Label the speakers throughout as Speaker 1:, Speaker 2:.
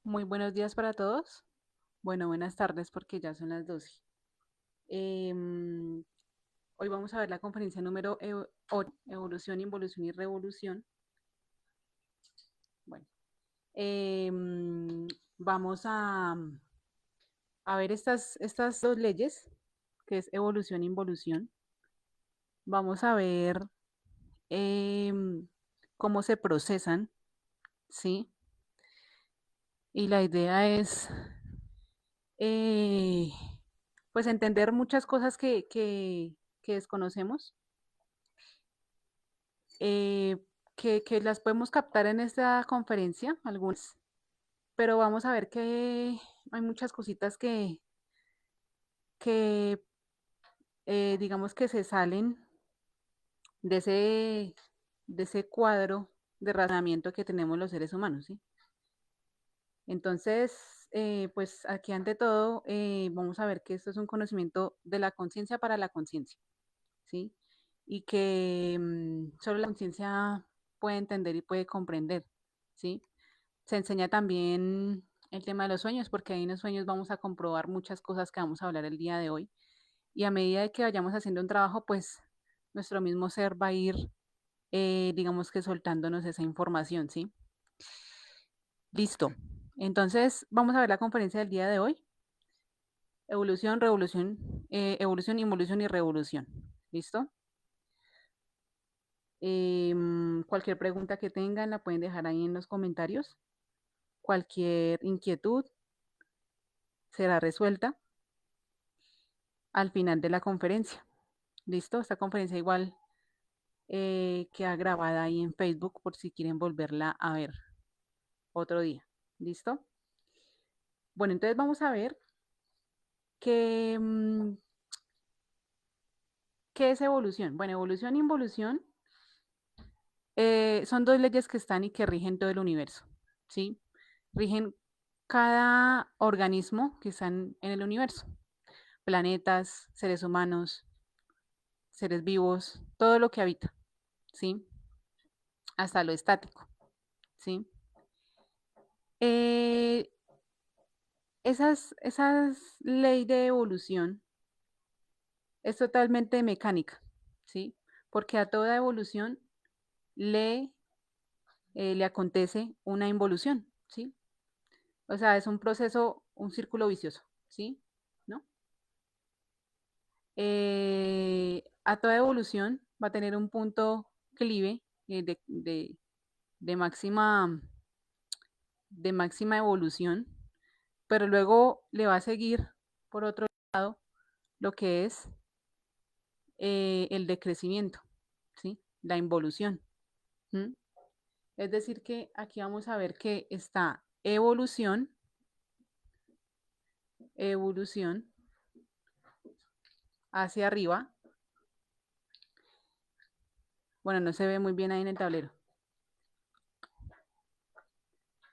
Speaker 1: Muy buenos días para todos. Bueno, buenas tardes porque ya son las 12. Em, Hoy vamos a ver la conferencia número 8, Evolución, Involución y Revolución. Bueno, vamos a ver estas dos leyes, que es evolución e involución. Vamos a ver em, cómo se procesan, ¿sí? Y la idea es, eh, pues, entender muchas cosas que desconocemos, eh, que las podemos captar en esta conferencia, algunas, pero vamos a ver que hay muchas cositas que digamos que se salen de ese cuadro de razonamiento que tenemos los seres humanos, ¿sí? Entonces, pues aquí ante todo, vamos a ver que esto es un conocimiento de la conciencia para la conciencia, ¿sí? Y que solo la conciencia puede entender y puede comprender, ¿sí? Se enseña también el tema de los sueños, porque ahí en los sueños vamos a comprobar muchas cosas que vamos a hablar el día de hoy. Y a medida de que vayamos haciendo un trabajo, pues nuestro mismo ser va a ir, digamos que soltándonos esa información, ¿sí? Listo. Entonces, vamos a ver la conferencia del día de hoy. Evolución, revolución, evolución, involución y revolución. ¿Listo? Cualquier pregunta que tengan la pueden dejar ahí en los comentarios. Cualquier inquietud será resuelta al final de la conferencia. ¿Listo? Esta conferencia igual queda grabada ahí en Facebook por si quieren volverla a ver otro día. ¿Listo? Bueno, entonces vamos a ver qué, qué es evolución. Bueno, evolución e involución son dos leyes que están y que rigen todo el universo. ¿Sí? Rigen cada organismo que están en el universo. Planetas, seres humanos, seres vivos, todo lo que habita. ¿Sí? Hasta lo estático. ¿Sí? Eh, esas ley de evolución es totalmente mecánica, ¿sí? Porque a toda evolución le, le acontece una involución, ¿sí? O sea, es un proceso, un círculo vicioso, ¿sí? ¿No? A toda evolución va a tener un punto clive de máxima, de máxima evolución, pero luego le va a seguir, por otro lado, lo que es el decrecimiento, ¿sí? La involución. ¿Mm? Es decir, que aquí vamos a ver que está evolución, evolución hacia arriba. Bueno, no se ve muy bien ahí en el tablero.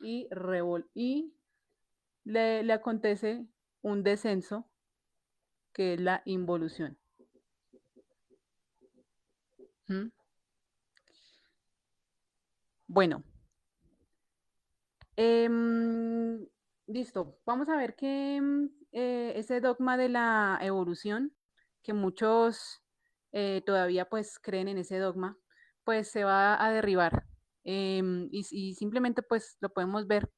Speaker 1: Y le acontece un descenso, que es la involución. ¿Mm? Bueno, listo. Vamos a ver que ese dogma de la evolución, que muchos todavía pues creen en ese dogma, pues se va a derribar. Y simplemente pues lo podemos ver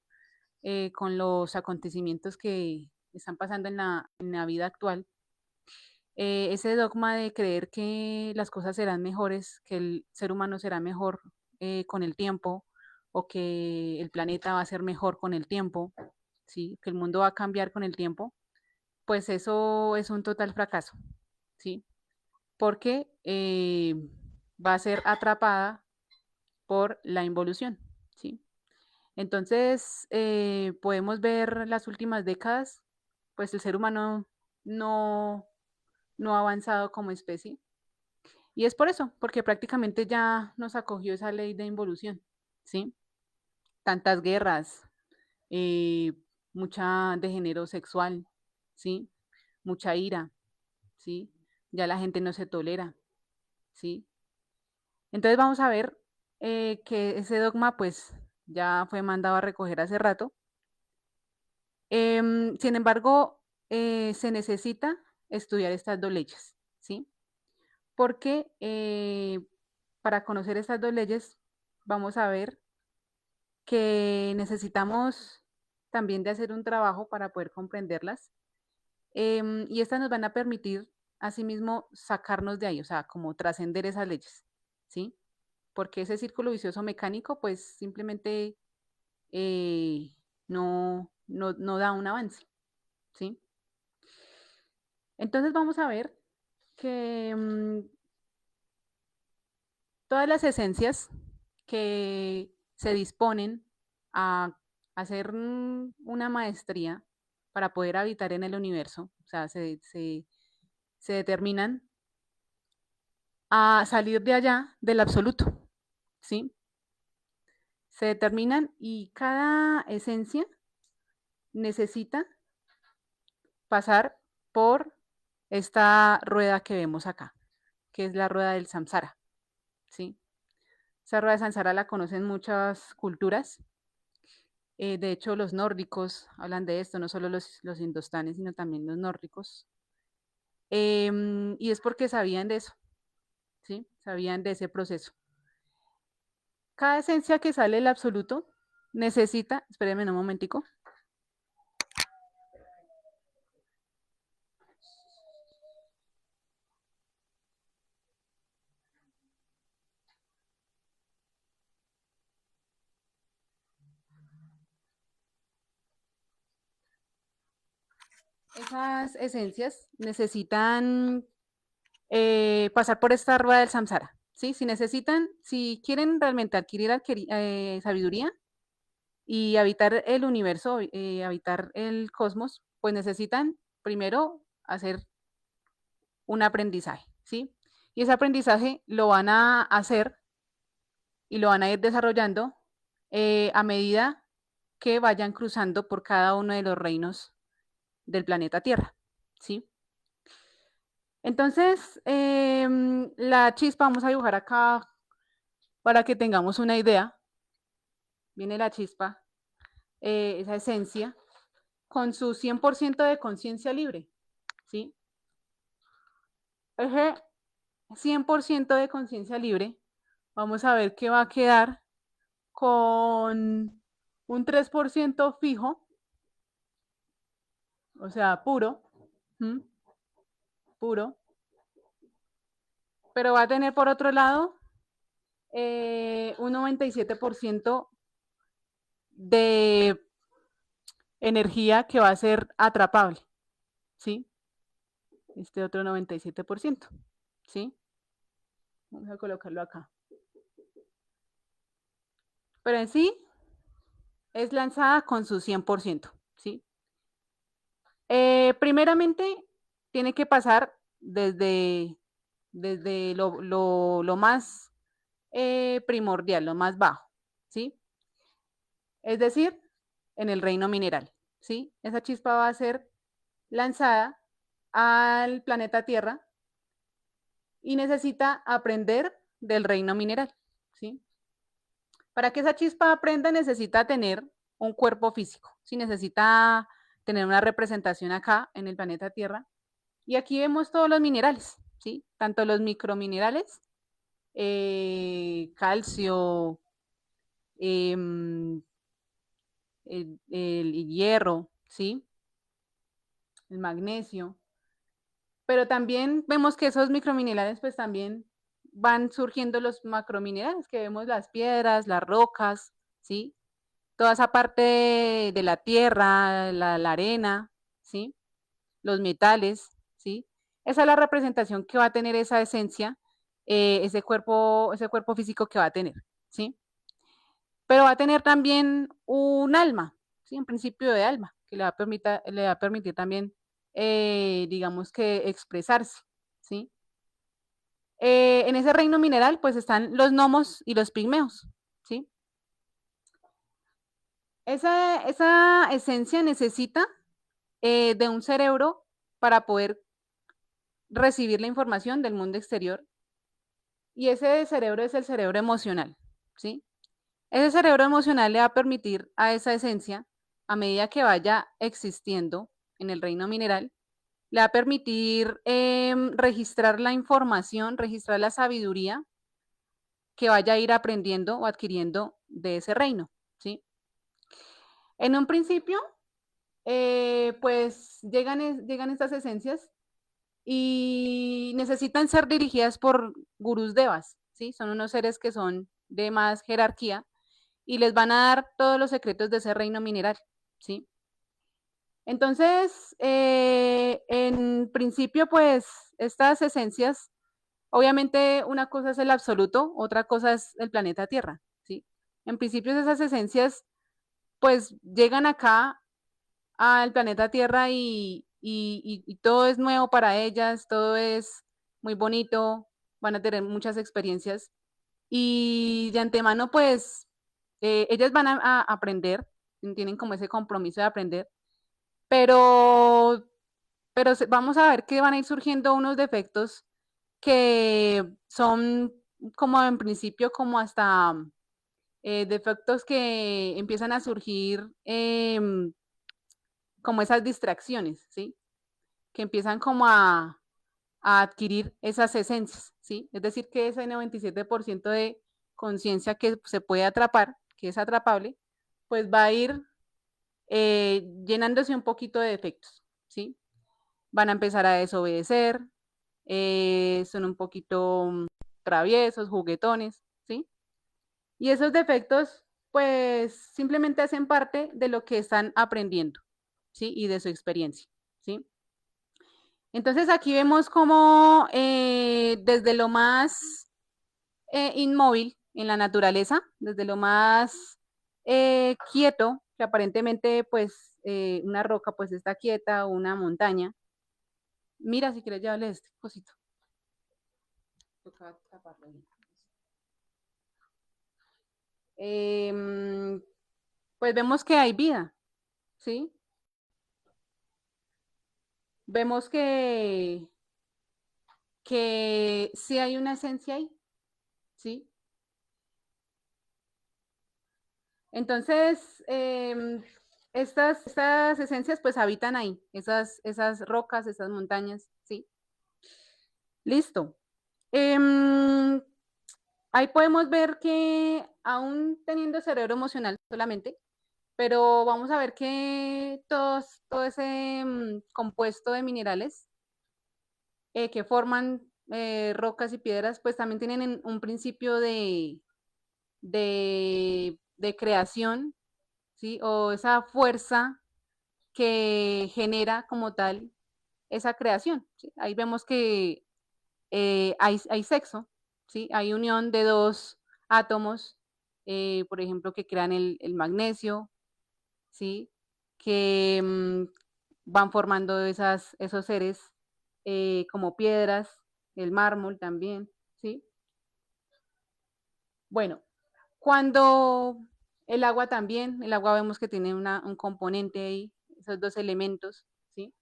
Speaker 1: con los acontecimientos que están pasando en la vida actual. Ese dogma de creer que las cosas serán mejores, que el ser humano será mejor con el tiempo, o que el planeta va a ser mejor con el tiempo, ¿sí? Que el mundo va a cambiar con el tiempo, pues eso es un total fracaso, ¿sí? Porque va a ser atrapada por la involución, ¿sí? Entonces, podemos ver las últimas décadas, pues el ser humano no, no ha avanzado como especie. Y es por eso, porque prácticamente ya nos acogió esa ley de involución, ¿sí? Tantas guerras, eh, mucha de género sexual, ¿sí? Mucha ira, ¿sí? Ya la gente no se tolera, ¿sí? Entonces vamos a ver que ese dogma pues ya fue mandado a recoger hace rato, Sin embargo, se necesita estudiar estas dos leyes, ¿sí? Porque para conocer estas dos leyes vamos a ver que necesitamos también de hacer un trabajo para poder comprenderlas. Y estas nos van a permitir, asimismo, sacarnos de ahí, o sea, como trascender esas leyes, ¿sí? Porque ese círculo vicioso mecánico, pues simplemente eh, no da un avance, ¿sí? Entonces vamos a ver que todas las esencias que se disponen a hacer una maestría para poder habitar en el universo, o sea, se determinan a salir de allá del absoluto, ¿sí? Se determinan y cada esencia necesita pasar por esta rueda que vemos acá, que es la rueda del samsara, ¿sí? Esa rueda de samsara la conocen muchas culturas. De hecho, los nórdicos hablan de esto, no solo los indostanes, sino también los nórdicos. Y es porque sabían de eso, ¿sí? Sabían de ese proceso. Cada esencia que sale del absoluto necesita, espérenme un momentico, esas esencias necesitan pasar por esta rueda del samsara, ¿sí? Si necesitan, si quieren realmente adquirir sabiduría y habitar el universo, habitar el cosmos, pues necesitan primero hacer un aprendizaje, ¿sí? Y ese aprendizaje lo van a hacer y lo van a ir desarrollando a medida que vayan cruzando por cada uno de los reinos del planeta Tierra, ¿sí? Entonces, la chispa, vamos a dibujar acá para que tengamos una idea. Viene la chispa, esa esencia, con su 100% de conciencia libre, ¿sí? Ese 100% de conciencia libre, vamos a ver que va a quedar con un 3% fijo, o sea, puro, ¿m? Puro, pero va a tener por otro lado un 97% de energía que va a ser atrapable, ¿sí? Este otro 97%, ¿sí? Vamos a colocarlo acá. Pero en sí es lanzada con su 100%, ¿sí? Primeramente, tiene que pasar desde lo más primordial, lo más bajo, ¿sí? Es decir, en el reino mineral, ¿sí? Esa chispa va a ser lanzada al planeta Tierra y necesita aprender del reino mineral, ¿sí? Para que esa chispa aprenda necesita tener un cuerpo físico, ¿sí? Necesita tener una representación acá en el planeta Tierra. Y aquí vemos todos los minerales, ¿sí? Tanto los microminerales, calcio, el hierro, ¿sí? El magnesio. Pero también vemos que esos microminerales pues también van surgiendo los macrominerales, que vemos las piedras, las rocas, ¿sí? Toda esa parte de la tierra, la arena, ¿sí? Los metales, ¿sí? Esa es la representación que va a tener esa esencia, ese cuerpo físico que va a tener, ¿sí? Pero va a tener también un alma, ¿sí? Un principio de alma, que le va a permitir también, digamos que expresarse, ¿sí? En ese reino mineral, pues están los gnomos y los pigmeos, ¿sí? Esa esencia necesita de un cerebro para poder recibir la información del mundo exterior. Y ese cerebro es el cerebro emocional, ¿sí? Ese cerebro emocional le va a permitir a esa esencia a medida que vaya existiendo en el reino mineral, le va a permitir registrar la información, registrar la sabiduría que vaya a ir aprendiendo o adquiriendo de ese reino, ¿sí? En un principio, pues llegan estas esencias y necesitan ser dirigidas por gurús devas, ¿sí? Son unos seres que son de más jerarquía y les van a dar todos los secretos de ese reino mineral, ¿sí? Entonces, en principio, pues estas esencias, obviamente una cosa es el absoluto, otra cosa es el planeta Tierra, ¿sí? En principio esas esencias, pues llegan acá al planeta Tierra y todo es nuevo para ellas, todo es muy bonito, van a tener muchas experiencias y de antemano, pues ellas van a aprender, tienen como ese compromiso de aprender, pero, pero vamos a ver que van a ir surgiendo unos defectos que son como en principio como hasta defectos que empiezan a surgir como esas distracciones, ¿sí? Que empiezan como a adquirir esas esencias, ¿sí? Es decir, que ese 97% de conciencia que se puede atrapar, que es atrapable, pues va a ir llenándose un poquito de defectos, ¿sí? Van a empezar a desobedecer, son un poquito traviesos, juguetones, ¿sí? Y esos defectos, pues simplemente hacen parte de lo que están aprendiendo, ¿sí? Y de su experiencia, ¿sí? Entonces aquí vemos como desde lo más inmóvil en la naturaleza, desde lo más quieto, que aparentemente pues una roca pues está quieta o una montaña. Mira, si quieres llevarle este cosito. Pues vemos que hay vida, ¿sí? Vemos que sí hay una esencia ahí, ¿sí? Entonces, estas esencias pues habitan ahí, esas rocas, esas montañas, ¿sí? Listo. Eh, ahí podemos ver que aún teniendo cerebro emocional solamente, pero vamos a ver que todo ese compuesto de minerales que forman rocas y piedras, pues también tienen un principio de creación, ¿sí? O esa fuerza que genera como tal esa creación, ¿sí? Ahí vemos que hay sexo, ¿sí? Hay unión de dos átomos, por ejemplo, que crean el magnesio, ¿sí? Que van formando esos seres como piedras, el mármol también, ¿sí? Bueno, cuando el agua también, el agua vemos que tiene un componente ahí, esos dos elementos, ¿sí?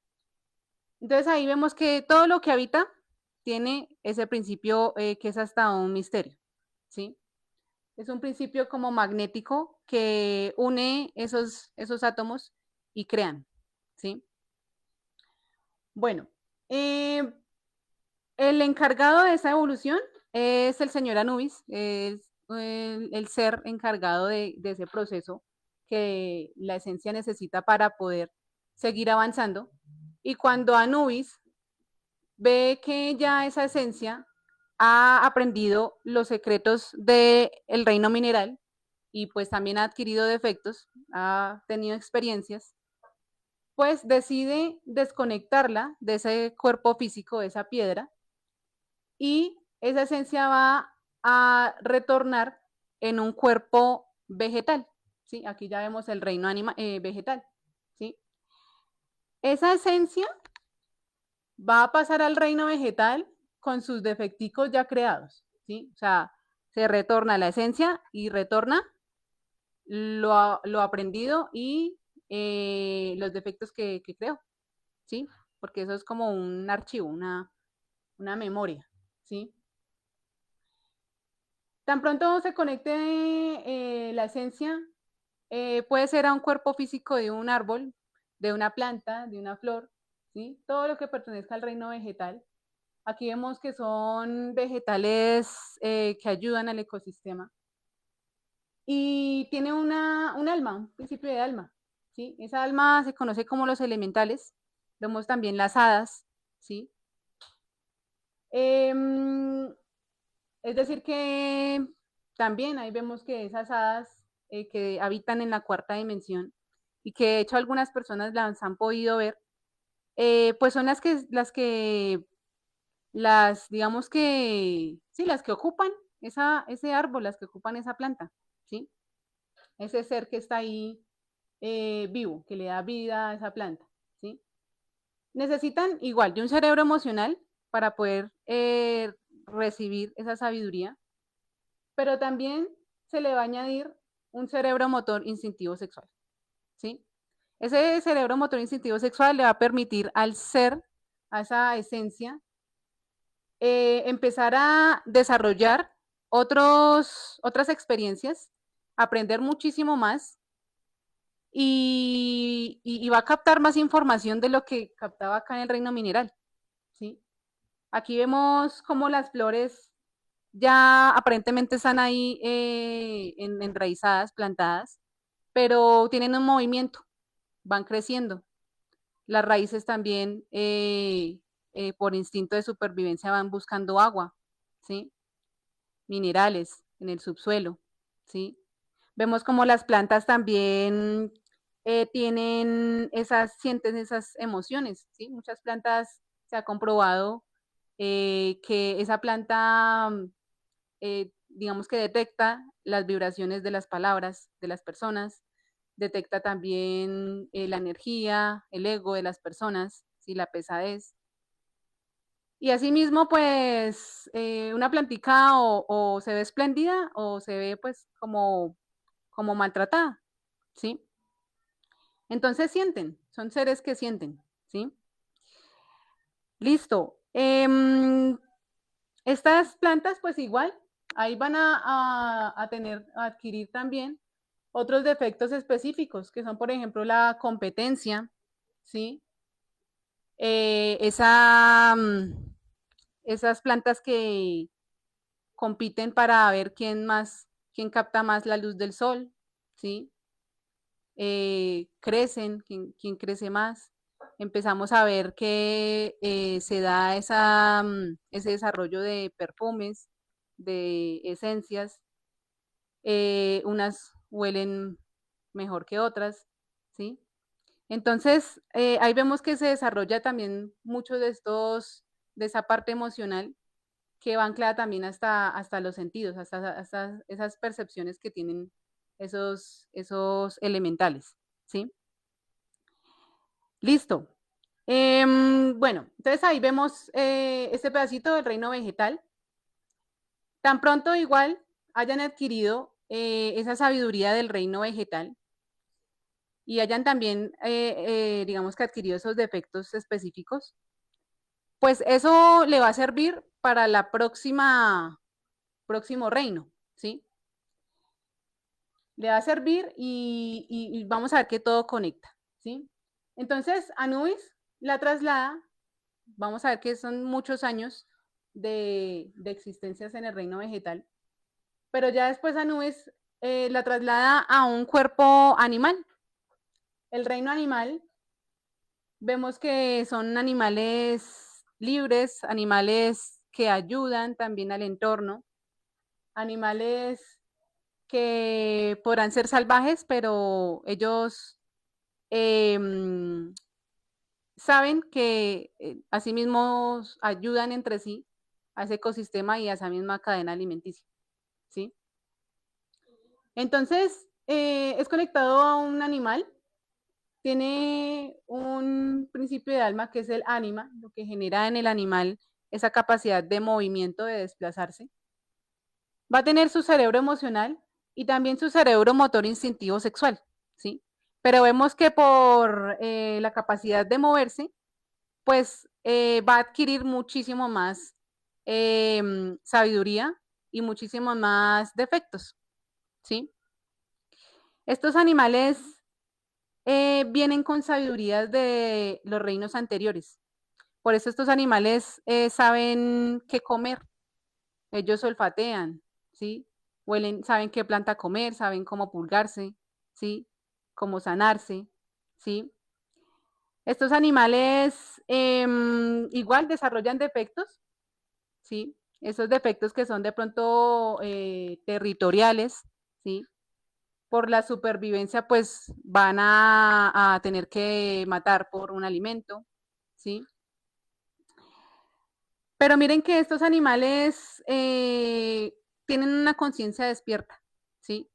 Speaker 1: Entonces ahí vemos que todo lo que habita tiene ese principio que es hasta un misterio, ¿sí? Es un principio como magnético que une esos átomos y crean, ¿sí? Bueno, eh, el encargado de esa evolución es el señor Anubis, es el ser encargado de ese proceso que la esencia necesita para poder seguir avanzando. Y cuando Anubis ve que ya esa esencia ha aprendido los secretos del reino mineral y pues también ha adquirido defectos, ha tenido experiencias, pues decide desconectarla de ese cuerpo físico, de esa piedra, y esa esencia va a retornar en un cuerpo vegetal, ¿sí? Aquí ya vemos el reino vegetal, ¿sí? Esa esencia va a pasar al reino vegetal con sus defecticos ya creados, ¿sí? O sea, se retorna la esencia y retorna lo aprendido y los defectos que creó, ¿sí? Porque eso es como un archivo, una memoria, ¿sí? Tan pronto se conecte la esencia, puede ser a un cuerpo físico de un árbol, de una planta, de una flor, ¿sí? Todo lo que pertenezca al reino vegetal. Aquí vemos que son vegetales que ayudan al ecosistema. Y tiene un alma, un principio de alma, ¿sí? Esa alma se conoce como los elementales. Vemos también las hadas, ¿sí? Es decir que también ahí vemos que esas hadas que habitan en la cuarta dimensión y que de hecho algunas personas las han podido ver, pues son digamos que, sí, las que ocupan ese árbol, las que ocupan esa planta, ¿sí? Ese ser que está ahí vivo, que le da vida a esa planta, ¿sí? Necesitan igual de un cerebro emocional para poder recibir esa sabiduría, pero también se le va a añadir un cerebro motor instintivo sexual, ¿sí? Ese cerebro motor instintivo sexual le va a permitir al ser, a esa esencia, empezar a desarrollar otras experiencias, aprender muchísimo más y va a captar más información de lo que captaba acá en el reino mineral, ¿sí? Aquí vemos cómo las flores ya aparentemente están ahí enraizadas, plantadas, pero tienen un movimiento, van creciendo. Las raíces también, por instinto de supervivencia, van buscando agua, ¿sí? Minerales en el subsuelo, ¿sí? Vemos como las plantas también sienten esas emociones, ¿sí? Muchas plantas se ha comprobado que esa planta, digamos que detecta las vibraciones de las palabras de las personas, detecta también la energía, el ego de las personas, ¿sí? La pesadez. Y asimismo, pues, una plantica o se ve espléndida o se ve pues como maltratada, ¿sí? Entonces sienten, son seres que sienten, ¿sí? Listo. Estas plantas, pues igual, ahí van a adquirir también otros defectos específicos, que son, por ejemplo, la competencia, ¿sí? Eh, esa, mm, Esas plantas que compiten para ver quién capta más la luz del sol, ¿sí? Crecen, quién crece más. Empezamos a ver que se da ese desarrollo de perfumes, de esencias, unas huelen mejor que otras, ¿sí? Entonces, ahí vemos que se desarrolla también mucho de esa parte emocional que va anclada también hasta los sentidos, hasta esas percepciones que tienen esos elementales, ¿sí? Listo. Bueno, entonces ahí vemos este pedacito del reino vegetal. Tan pronto igual hayan adquirido esa sabiduría del reino vegetal y hayan también, digamos que adquirido esos defectos específicos, pues eso le va a servir para la próximo reino, ¿sí? Le va a servir y vamos a ver que todo conecta, ¿sí? Entonces, Anubis la traslada, vamos a ver que son muchos años de existencias en el reino vegetal, pero ya después Anubis la traslada a un cuerpo animal. El reino animal, vemos que son animales libres, animales que ayudan también al entorno, animales que podrán ser salvajes, pero ellos eh, saben que asimismo ayudan entre sí a ese ecosistema y a esa misma cadena alimenticia, ¿sí? Entonces, es conectado a un animal, tiene un principio de alma que es el ánima, lo que genera en el animal esa capacidad de movimiento, de desplazarse. Va a tener su cerebro emocional y también su cerebro motor instintivo sexual, ¿sí? Pero vemos que por la capacidad de moverse, pues va a adquirir muchísimo más sabiduría y muchísimos más defectos, ¿sí? Estos animales vienen con sabidurías de los reinos anteriores. Por eso estos animales saben qué comer, ellos olfatean, ¿sí? Huelen, saben qué planta comer, saben cómo pulgarse, ¿sí? Cómo sanarse, ¿sí? Estos animales igual desarrollan defectos, ¿sí? Esos defectos que son de pronto territoriales, ¿sí? Por la supervivencia, pues van a tener que matar por un alimento, ¿sí? Pero miren que estos animales tienen una conciencia despierta, ¿sí?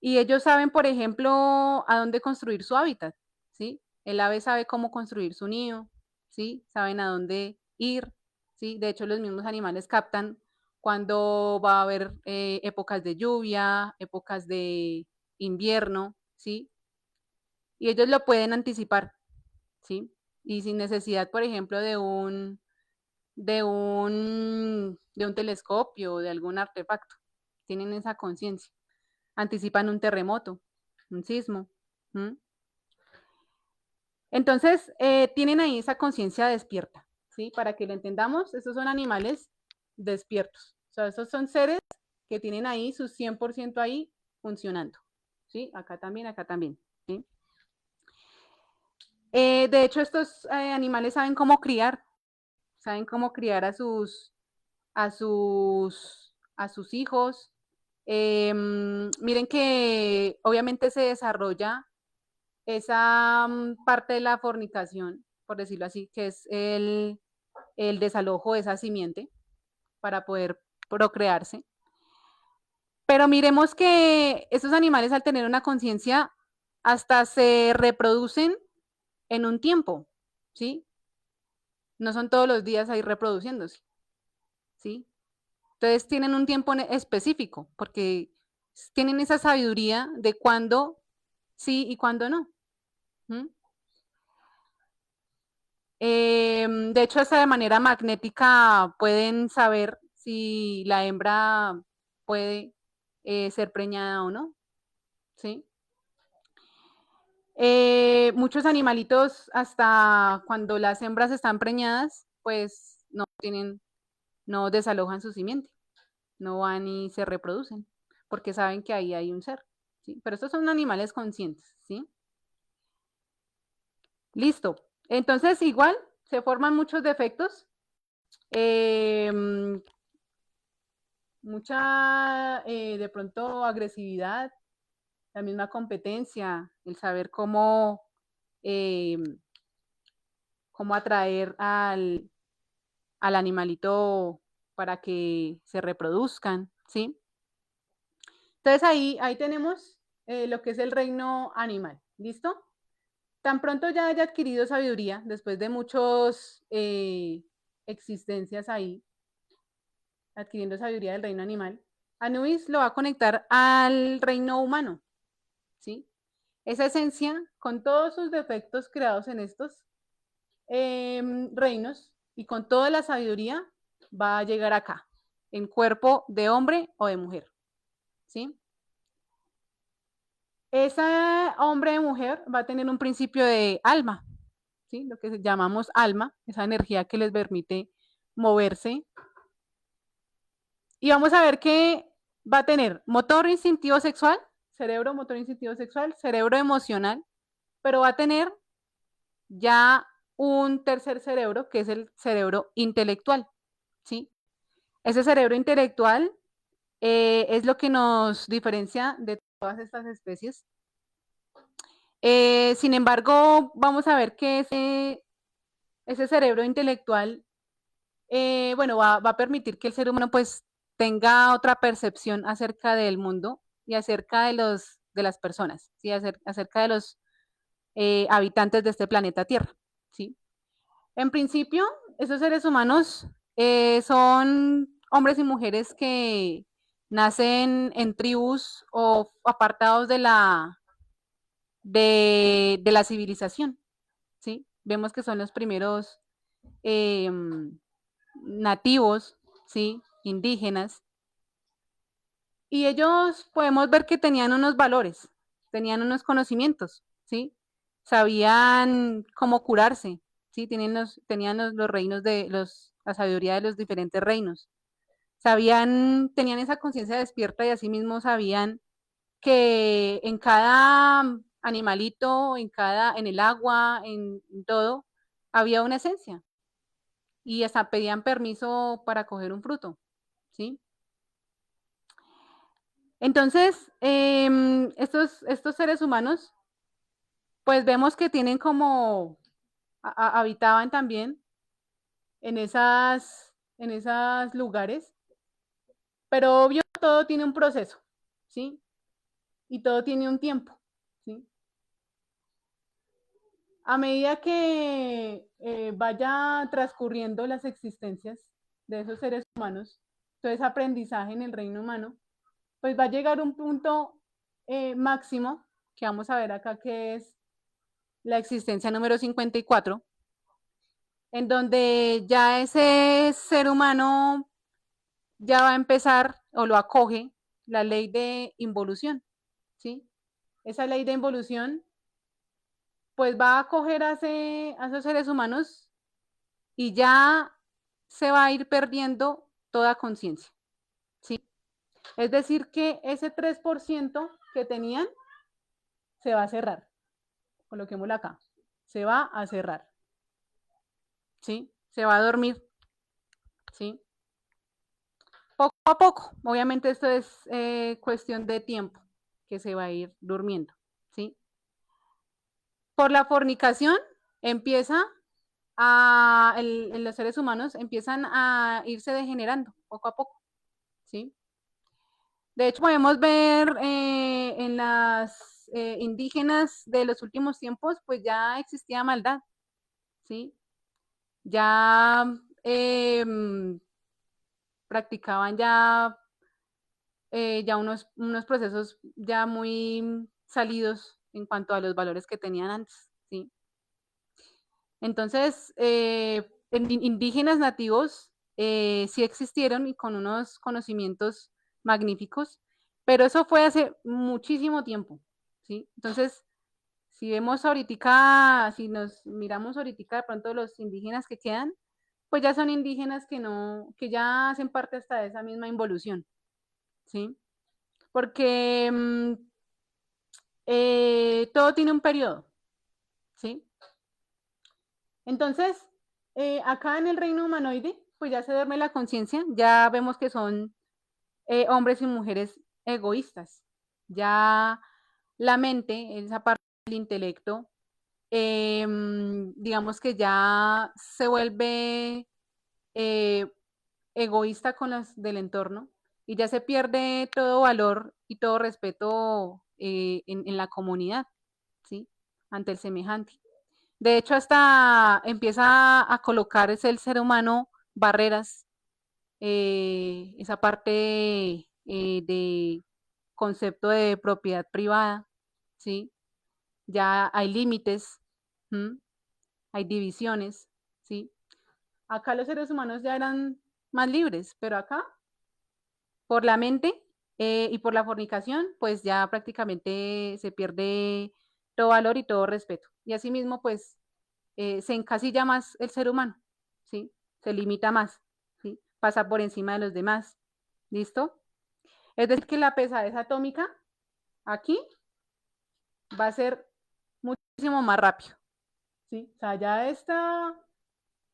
Speaker 1: Y ellos saben, por ejemplo, a dónde construir su hábitat, ¿sí? El ave sabe cómo construir su nido, ¿sí? Saben a dónde ir, ¿sí? De hecho, los mismos animales captan cuando va a haber épocas de lluvia, épocas de invierno, ¿sí? Y ellos lo pueden anticipar, ¿sí? Y sin necesidad, por ejemplo, de un telescopio o de algún artefacto. Tienen esa conciencia. Anticipan un terremoto, un sismo. ¿Mm? Entonces, tienen ahí esa conciencia despierta, ¿sí? Para que lo entendamos, esos son animales despiertos. O sea, esos son seres que tienen ahí su 100% ahí funcionando, ¿sí? Acá también, ¿sí? De hecho, estos animales saben cómo criar a sus hijos. Miren que obviamente se desarrolla esa parte de la fornicación, por decirlo así, que es el desalojo de esa simiente para poder procrearse. Pero miremos que estos animales al tener una conciencia hasta se reproducen en un tiempo, ¿sí? No son todos los días ahí reproduciéndose, ¿sí? Entonces tienen un tiempo específico, porque tienen esa sabiduría de cuándo sí y cuándo no. ¿Mm? De hecho, hasta de manera magnética pueden saber si la hembra puede ser preñada o no, ¿sí? Muchos animalitos, hasta cuando las hembras están preñadas, pues no desalojan su simiente, no van y se reproducen, porque saben que ahí hay un ser, ¿sí? Pero estos son animales conscientes, ¿sí? Listo. Entonces, igual, se forman muchos defectos, eh, mucha, de pronto, agresividad, la misma competencia, el saber eh, cómo atraer al animalito para que se reproduzcan, ¿sí? Entonces ahí tenemos lo que es el reino animal, ¿listo? Tan pronto ya haya adquirido sabiduría, después de muchas existencias ahí, adquiriendo sabiduría del reino animal, Anubis lo va a conectar al reino humano, ¿sí? Esa esencia, con todos sus defectos creados en estos reinos y con toda la sabiduría, va a llegar acá, en cuerpo de hombre o de mujer, ¿sí? Ese hombre de mujer va a tener un principio de alma, ¿sí? Lo que llamamos alma, esa energía que les permite moverse. Y vamos a ver que va a tener motor instintivo sexual, cerebro motor instintivo sexual, cerebro emocional, pero va a tener ya un tercer cerebro, que es el cerebro intelectual, ¿sí? Ese cerebro intelectual es lo que nos diferencia de todas estas especies. Sin embargo, vamos a ver que ese cerebro intelectual, bueno, va a permitir que el ser humano pues tenga otra percepción acerca del mundo y acerca de las personas, ¿sí? Acerca de los habitantes de este planeta Tierra, ¿sí? En principio, esos seres humanos son hombres y mujeres que nacen en tribus o apartados de la civilización, ¿sí? Vemos que son los primeros eh, nativos, ¿sí? Indígenas. Y ellos podemos ver que tenían unos valores, tenían unos conocimientos, ¿sí? Sabían cómo curarse, ¿sí? Tenían los reinos la sabiduría de los diferentes reinos. Tenían esa conciencia despierta y asimismo sabían que en cada animalito, en el agua, en todo, había una esencia. Y hasta pedían permiso para coger un fruto, ¿sí? Entonces, estos seres humanos, pues vemos que tienen como, habitaban también en esas lugares, pero obvio, todo tiene un proceso, ¿sí? Y todo tiene un tiempo, ¿sí? A medida que vaya transcurriendo las existencias de esos seres humanos, todo ese aprendizaje en el reino humano, pues va a llegar un punto máximo, que vamos a ver acá, que es la existencia número 54, en donde ya ese ser humano ya va a empezar o lo acoge la ley de involución, ¿sí? Esa ley de involución pues va a acoger a esos seres humanos y ya se va a ir perdiendo toda conciencia, ¿sí? Es decir, que ese 3% que tenían se va a cerrar. Coloquémoslo acá. Se va a cerrar, ¿sí? Se va a dormir, ¿sí? Poco a poco. Obviamente esto es cuestión de tiempo que se va a ir durmiendo, ¿sí? Por la fornicación empieza los seres humanos empiezan a irse degenerando poco a poco, ¿sí? De hecho, podemos ver en las indígenas de los últimos tiempos, pues ya existía maldad, ¿sí? Ya practicaban ya unos procesos ya muy salidos en cuanto a los valores que tenían antes, ¿sí? Entonces, indígenas nativos sí existieron y con unos conocimientos magníficos, pero eso fue hace muchísimo tiempo, ¿sí? Entonces, si vemos ahorita, si nos miramos ahorita de pronto los indígenas que quedan, pues ya son indígenas que ya hacen parte hasta de esa misma involución, ¿sí? Porque todo tiene un periodo, ¿sí? Entonces, acá en el reino humanoide, pues ya se duerme la conciencia, ya vemos que son hombres y mujeres egoístas. Ya la mente, esa parte del intelecto, digamos que ya se vuelve eh, egoísta con los del entorno y ya se pierde todo valor y todo respeto en la comunidad, ¿sí? Ante el semejante. De hecho, hasta empieza a colocarse el ser humano barreras, esa parte de concepto de propiedad privada, ¿sí? Ya hay límites, ¿m? Hay divisiones, ¿sí? Acá los seres humanos ya eran más libres, pero acá, por la mente y por la fornicación, pues ya prácticamente se pierde todo valor y todo respeto. Y asimismo, pues se encasilla más el ser humano, ¿sí? Se limita más, ¿sí? Pasa por encima de los demás, ¿listo? Es decir, que la pesadez atómica aquí va a ser muchísimo más rápido, ¿sí? O sea, ya esa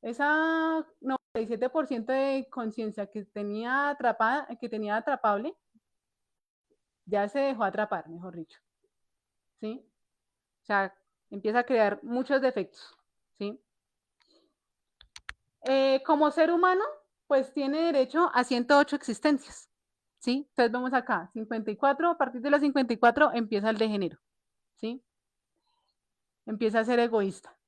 Speaker 1: 97% de conciencia que tenía atrapada, que tenía atrapable, ya se dejó atrapar, mejor dicho, ¿sí? O sea, empieza a crear muchos defectos, ¿sí? Como ser humano, pues tiene derecho a 108 existencias, ¿sí? Entonces vemos acá, 54, a partir de los 54 empieza el degenero, ¿sí? Empieza a ser egoísta.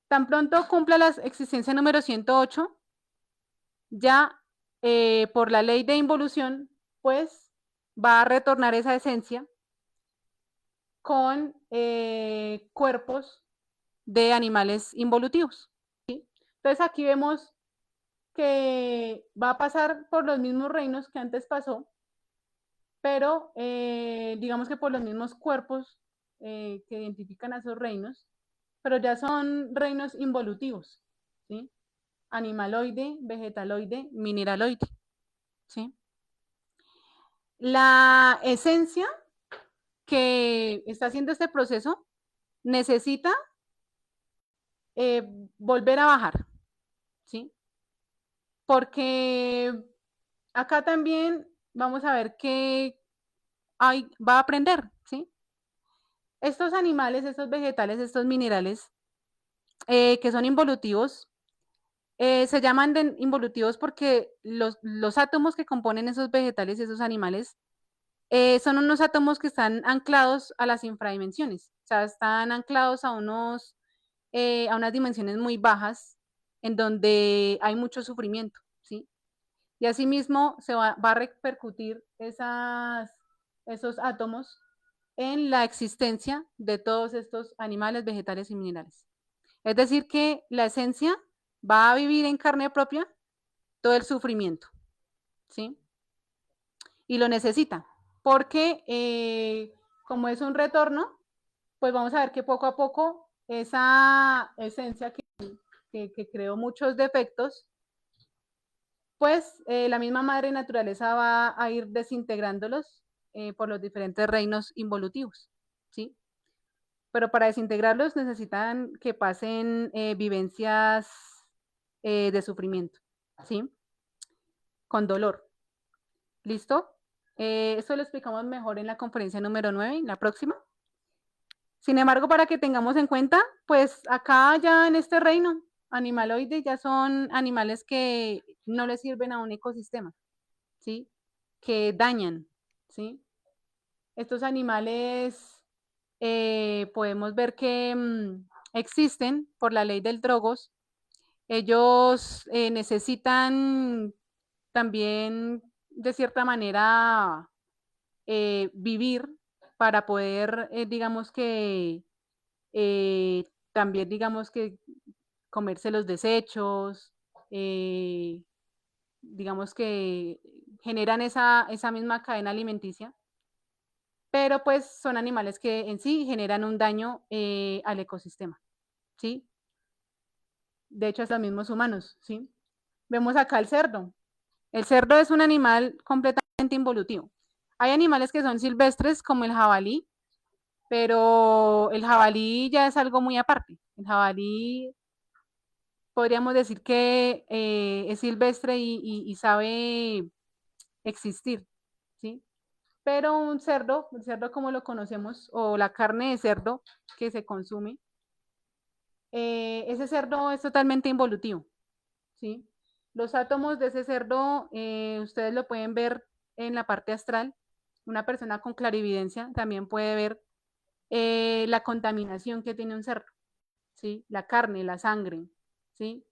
Speaker 1: Tan pronto cumpla la existencia número 108, ya por la ley de involución, pues va a retornar esa esencia con cuerpos de animales involutivos, ¿sí? Entonces aquí vemos que va a pasar por los mismos reinos que antes pasó, pero digamos que por los mismos cuerpos que identifican a esos reinos, pero ya son reinos involutivos, ¿sí? Animaloide, vegetaloide, mineraloide, ¿sí? La esencia que está haciendo este proceso necesita eh, volver a bajar, ¿sí? Porque acá también vamos a ver que va a aprender, ¿sí? Estos animales, estos vegetales, estos minerales que son involutivos, se llaman involutivos porque los átomos que componen esos vegetales y esos animales son unos átomos que están anclados a las infradimensiones, o sea, están anclados a a unas dimensiones muy bajas en donde hay mucho sufrimiento, ¿sí? Y asimismo se va a repercutir esos átomos en la existencia de todos estos animales, vegetales y minerales. Es decir, que la esencia va a vivir en carne propia todo el sufrimiento, ¿sí? Y lo necesita, porque como es un retorno, pues vamos a ver que poco a poco esa esencia que creó muchos defectos, pues la misma madre naturaleza va a ir desintegrándolos por los diferentes reinos involutivos, ¿sí? Pero para desintegrarlos necesitan que pasen vivencias de sufrimiento, ¿sí? Con dolor. ¿Listo? Eso lo explicamos mejor en la conferencia número 9, en la próxima. Sin embargo, para que tengamos en cuenta, pues acá ya en este reino animaloide ya son animales que no le sirven a un ecosistema, ¿sí? Que dañan, ¿sí? Estos animales podemos ver que existen por la ley del drogos. Ellos necesitan también, de cierta manera, vivir para poder, digamos que, también, digamos que, comerse los desechos, digamos que generan esa misma cadena alimenticia, pero pues son animales que en sí generan un daño al ecosistema, ¿sí? De hecho, hasta los mismos humanos, ¿sí? Vemos acá el cerdo. El cerdo es un animal completamente involutivo. Hay animales que son silvestres, como el jabalí, pero el jabalí ya es algo muy aparte. El jabalí podríamos decir que es silvestre y sabe existir, ¿sí? Pero un cerdo, el cerdo como lo conocemos, o la carne de cerdo que se consume, ese cerdo es totalmente involutivo, ¿sí? Los átomos de ese cerdo, ustedes lo pueden ver en la parte astral. Una persona con clarividencia también puede ver la contaminación que tiene un cerdo, ¿sí? La carne, la sangre, ¿sí?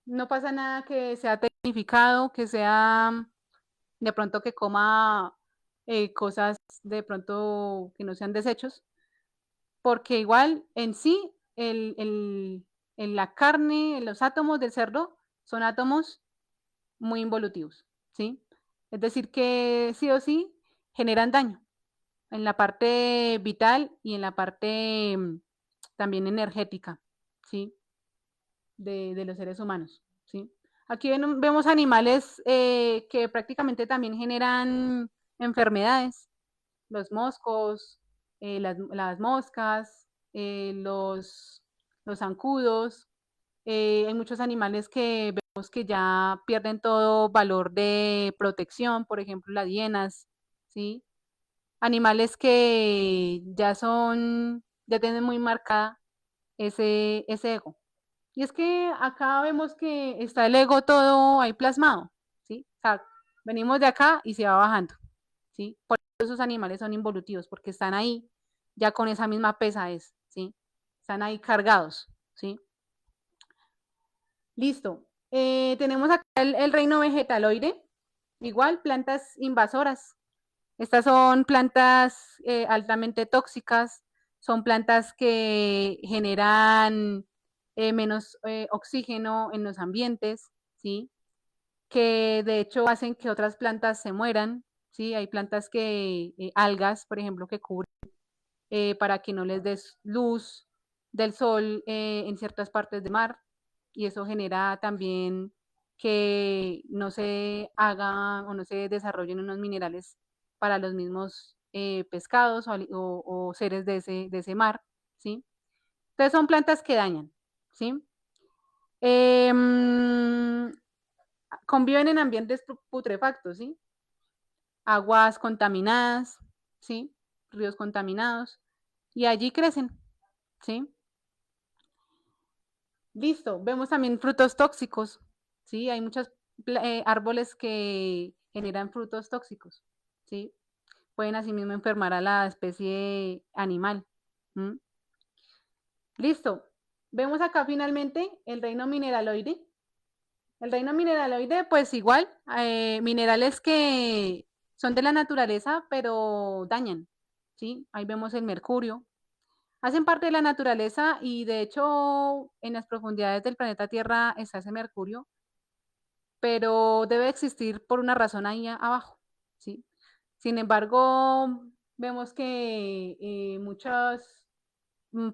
Speaker 1: No pasa nada que sea tecnificado, que sea de pronto que coma cosas de pronto que no sean desechos, porque igual en sí la carne, los átomos del cerdo son átomos muy involutivos, ¿sí? Es decir, que sí o sí generan daño en la parte vital y en la parte también energética, ¿sí? De los seres humanos, ¿sí? Aquí vemos animales que prácticamente también generan enfermedades, los moscos, las moscas, los zancudos. Hay muchos animales que vemos que ya pierden todo valor de protección, por ejemplo, las hienas, ¿sí? Animales que ya tienen muy marcada ese ego. Y es que acá vemos que está el ego todo ahí plasmado, ¿sí? O sea, venimos de acá y se va bajando, ¿sí? Por eso esos animales son involutivos, porque están ahí ya con esa misma pesadez, ¿sí? Están ahí cargados, ¿sí? Listo. Tenemos acá el reino vegetaloide, igual plantas invasoras. Estas son plantas altamente tóxicas, son plantas que generan menos oxígeno en los ambientes, ¿sí? Que de hecho hacen que otras plantas se mueran, ¿sí? Hay plantas que, algas, por ejemplo, que cubren para que no les des luz del sol en ciertas partes del mar, y eso genera también que no se haga o no se desarrollen unos minerales para los mismos pescados o seres de ese mar, ¿sí? Entonces son plantas que dañan, ¿sí? Eh, conviven en ambientes putrefactos, ¿sí? Aguas contaminadas, ¿sí? Ríos contaminados, y allí crecen, ¿sí? Listo, vemos también frutos tóxicos, ¿sí? Hay muchos árboles que generan frutos tóxicos, ¿sí? Pueden asimismo enfermar a la especie animal. ¿Mm? Listo, vemos acá finalmente el reino mineraloide. El reino mineraloide, pues igual, minerales que son de la naturaleza, pero dañan, ¿sí? Ahí vemos el mercurio. Hacen parte de la naturaleza y de hecho en las profundidades del planeta Tierra está ese mercurio, pero debe existir por una razón ahí abajo, ¿sí? Sin embargo, vemos que muchas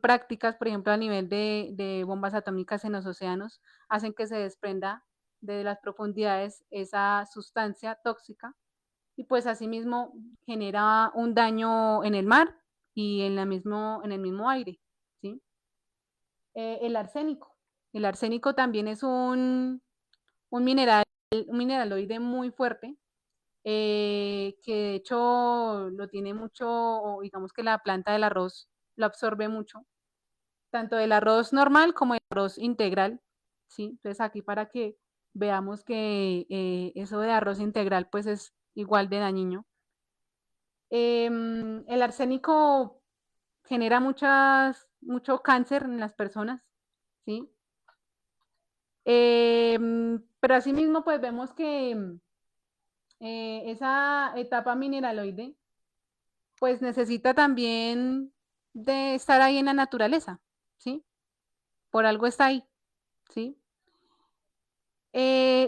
Speaker 1: prácticas, por ejemplo, a nivel de bombas atómicas en los océanos, hacen que se desprenda de las profundidades esa sustancia tóxica y pues asimismo genera un daño en el mar y en el mismo aire, ¿sí? El arsénico. El arsénico también es un mineraloide muy fuerte, que de hecho lo tiene mucho, o digamos que la planta del arroz lo absorbe mucho, tanto del arroz normal como el arroz integral, ¿sí? Entonces aquí para que veamos que eso de arroz integral pues es igual de dañino. El arsénico genera mucho cáncer en las personas, ¿sí? Pero asimismo pues vemos que esa etapa mineraloide pues necesita también de estar ahí en la naturaleza, ¿sí? Por algo está ahí, ¿sí?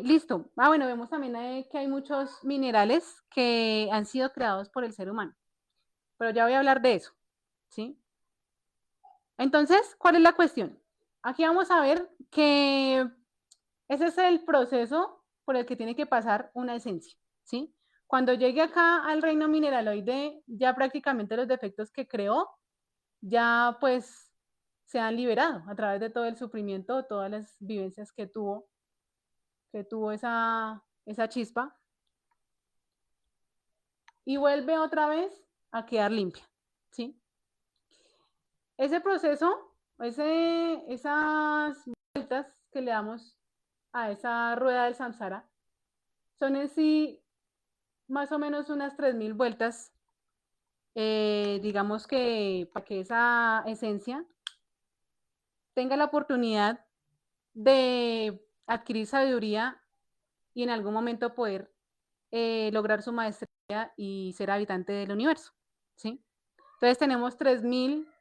Speaker 1: Listo. Bueno, vemos también que hay muchos minerales que han sido creados por el ser humano, pero ya voy a hablar de eso, ¿sí? Entonces, ¿cuál es la cuestión? Aquí vamos a ver que ese es el proceso por el que tiene que pasar una esencia, ¿sí? Cuando llegue acá al reino mineraloide, ya prácticamente los defectos que creó ya pues se han liberado a través de todo el sufrimiento, todas las vivencias que tuvo esa chispa, y vuelve otra vez a quedar limpia, ¿sí? Ese proceso, esas vueltas que le damos a esa rueda del samsara, son en sí más o menos unas 3000 vueltas, digamos que para que esa esencia tenga la oportunidad de adquirir sabiduría y en algún momento poder lograr su maestría y ser habitante del universo, ¿sí? Entonces tenemos 3000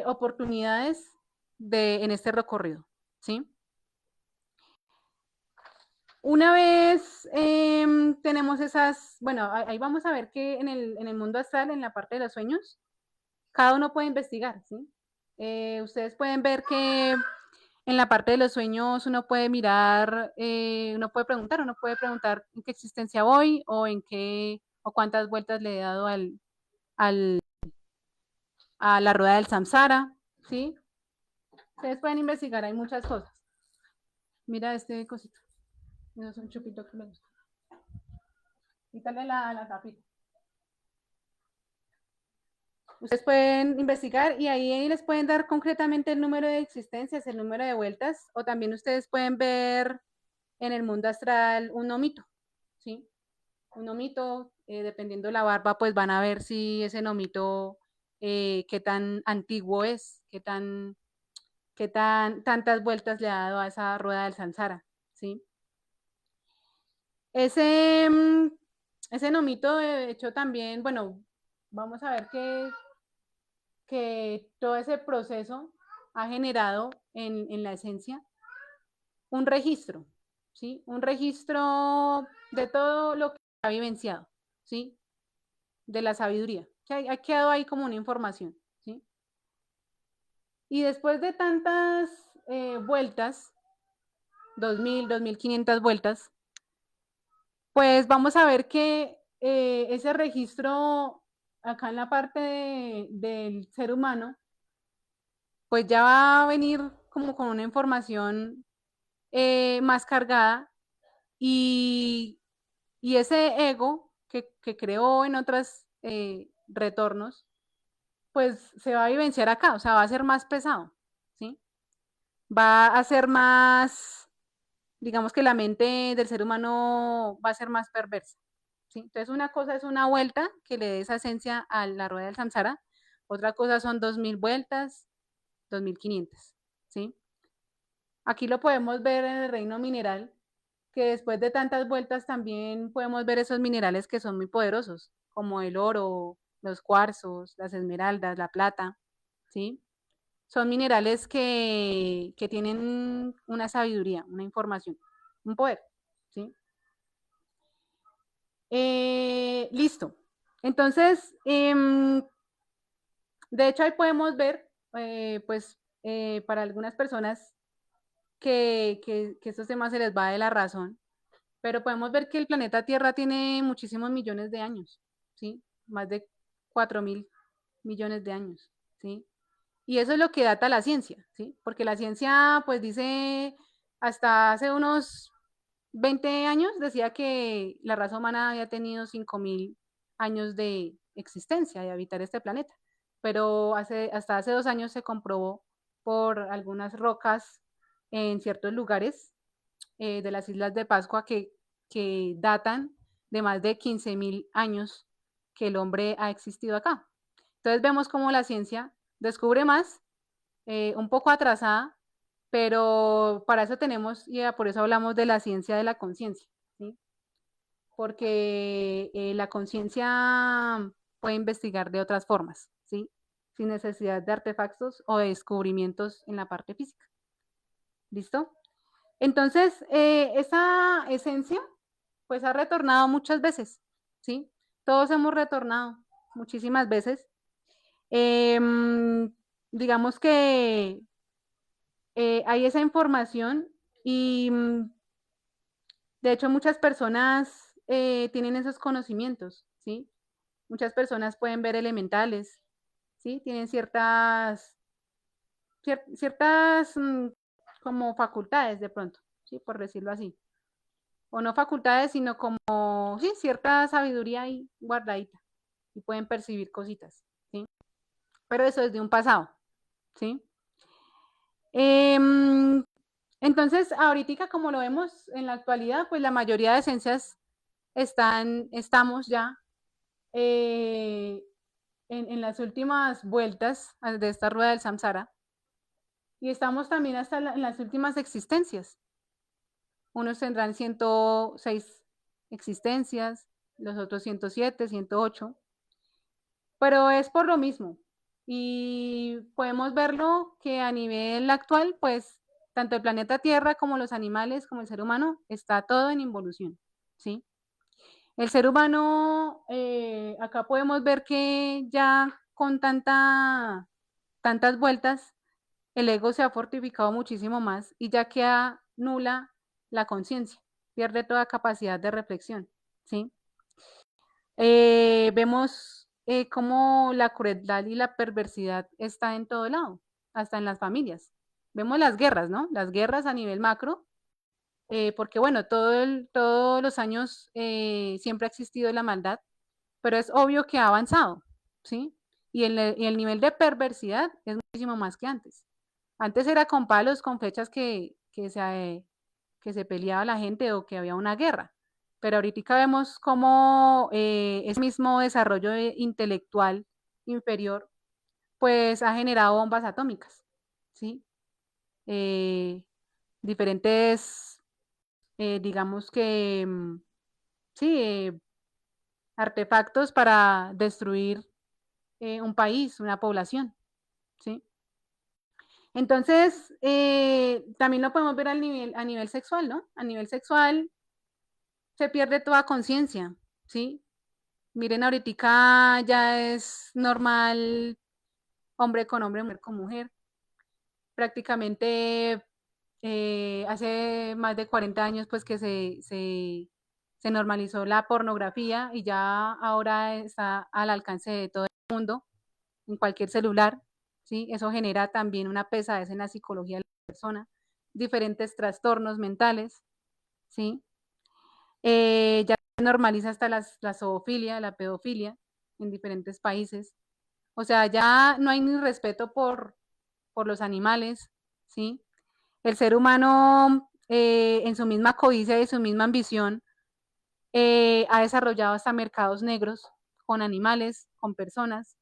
Speaker 1: oportunidades en este recorrido, ¿sí? Una vez tenemos esas, bueno, ahí vamos a ver que en el mundo astral, en la parte de los sueños, cada uno puede investigar, ¿sí? Ustedes pueden ver que en la parte de los sueños uno puede mirar, uno puede preguntar en qué existencia voy o en qué o cuántas vueltas le he dado al, a la rueda del samsara, ¿sí? Ustedes pueden investigar, hay muchas cosas. Mira este cosito, eso es un chupito que me gusta. Quítale la tapita. Ustedes pueden investigar y ahí les pueden dar concretamente el número de existencias, el número de vueltas, o también ustedes pueden ver en el mundo astral un nomito, ¿sí? Un nomito, dependiendo la barba, pues van a ver si ese nomito, qué tan antiguo es, tantas vueltas le ha dado a esa rueda del samsara, ¿sí? Ese, ese nomito, de hecho, también, bueno, vamos a ver que todo ese proceso ha generado en la esencia un registro, ¿sí? Un registro de todo lo que ha vivenciado. ¿sí? De la sabiduría, que ha quedado ahí como una información, ¿sí? Y después de tantas vueltas, 2.500 vueltas, pues vamos a ver que ese registro acá en la parte del ser humano, pues ya va a venir como con una información más cargada y, y ese ego que creó en otros retornos, pues se va a vivenciar acá, o sea, va a ser más pesado, ¿sí? Va a ser más, digamos que la mente del ser humano va a ser más perversa, ¿sí? Entonces una cosa es una vuelta que le dé esa esencia a la rueda del samsara, otra cosa son 2.000 vueltas, 2.500, ¿sí? Aquí lo podemos ver en el reino mineral, que después de tantas vueltas también podemos ver esos minerales que son muy poderosos, como el oro, los cuarzos, las esmeraldas, la plata, ¿sí? Son minerales que tienen una sabiduría, una información, un poder, ¿sí? Listo. Entonces, de hecho ahí podemos ver, pues, para algunas personas que estos temas se les va de la razón, pero podemos ver que el planeta Tierra tiene muchísimos millones de años, ¿sí? Más de 4.000 millones de años, ¿sí? Y eso es lo que data la ciencia, ¿sí? Porque la ciencia, pues dice, hasta hace unos 20 años decía que la raza humana había tenido 5.000 años de existencia, de habitar este planeta. Pero hasta hace 2 años se comprobó por algunas rocas en ciertos lugares de las Islas de Pascua que datan de más de 15.000 años que el hombre ha existido acá. Entonces vemos cómo la ciencia descubre más, un poco atrasada, pero para eso tenemos, y por eso hablamos de la ciencia de la conciencia, ¿sí? Porque la conciencia puede investigar de otras formas, ¿sí? Sin necesidad de artefactos o de descubrimientos en la parte física. ¿Listo? Entonces, esa esencia, pues ha retornado muchas veces, ¿sí? Todos hemos retornado muchísimas veces. Eh, digamos que hay esa información y de hecho muchas personas tienen esos conocimientos, ¿sí? Muchas personas pueden ver elementales, ¿sí? Tienen ciertas como facultades de pronto, ¿sí? Por decirlo así. O no facultades, sino como, sí, cierta sabiduría ahí guardadita y pueden percibir cositas, ¿sí? Pero eso es de un pasado, ¿sí? Eh, entonces, ahorita como lo vemos en la actualidad, pues la mayoría de esencias estamos ya eh, en las últimas vueltas de esta rueda del samsara y estamos también hasta en las últimas existencias. Unos tendrán 106 existencias, los otros 107, 108, pero es por lo mismo. Y podemos verlo que a nivel actual, pues tanto el planeta Tierra como los animales, como el ser humano, está todo en involución, ¿sí? El ser humano, acá podemos ver que ya con tantas vueltas, el ego se ha fortificado muchísimo más y ya queda nula la conciencia, pierde toda capacidad de reflexión, ¿sí? Vemos cómo la crueldad y la perversidad está en todo lado, hasta en las familias. Vemos las guerras, ¿no? Las guerras a nivel macro, porque bueno, todos los años siempre ha existido la maldad, pero es obvio que ha avanzado, ¿sí? Y el nivel de perversidad es muchísimo más que antes. Antes era con palos, con flechas que se peleaba la gente o que había una guerra. Pero ahorita vemos cómo ese mismo desarrollo intelectual inferior, pues ha generado bombas atómicas, ¿sí? Eh, diferentes, digamos que, sí, artefactos para destruir un país, una población, ¿sí? Entonces, también lo podemos ver a nivel sexual, ¿no? A nivel sexual se pierde toda conciencia, ¿sí? Miren, ahorita ya es normal hombre con hombre, mujer con mujer. Prácticamente hace más de 40 años pues que se normalizó la pornografía y ya ahora está al alcance de todo el mundo, en cualquier celular, ¿sí? Eso genera también una pesadez en la psicología de la persona, diferentes trastornos mentales, ¿sí? Ya se normaliza hasta la zoofilia, la pedofilia en diferentes países. O sea, ya no hay ni respeto por los animales, ¿sí? El ser humano, en su misma codicia y su misma ambición, ha desarrollado hasta mercados negros con animales, con personas.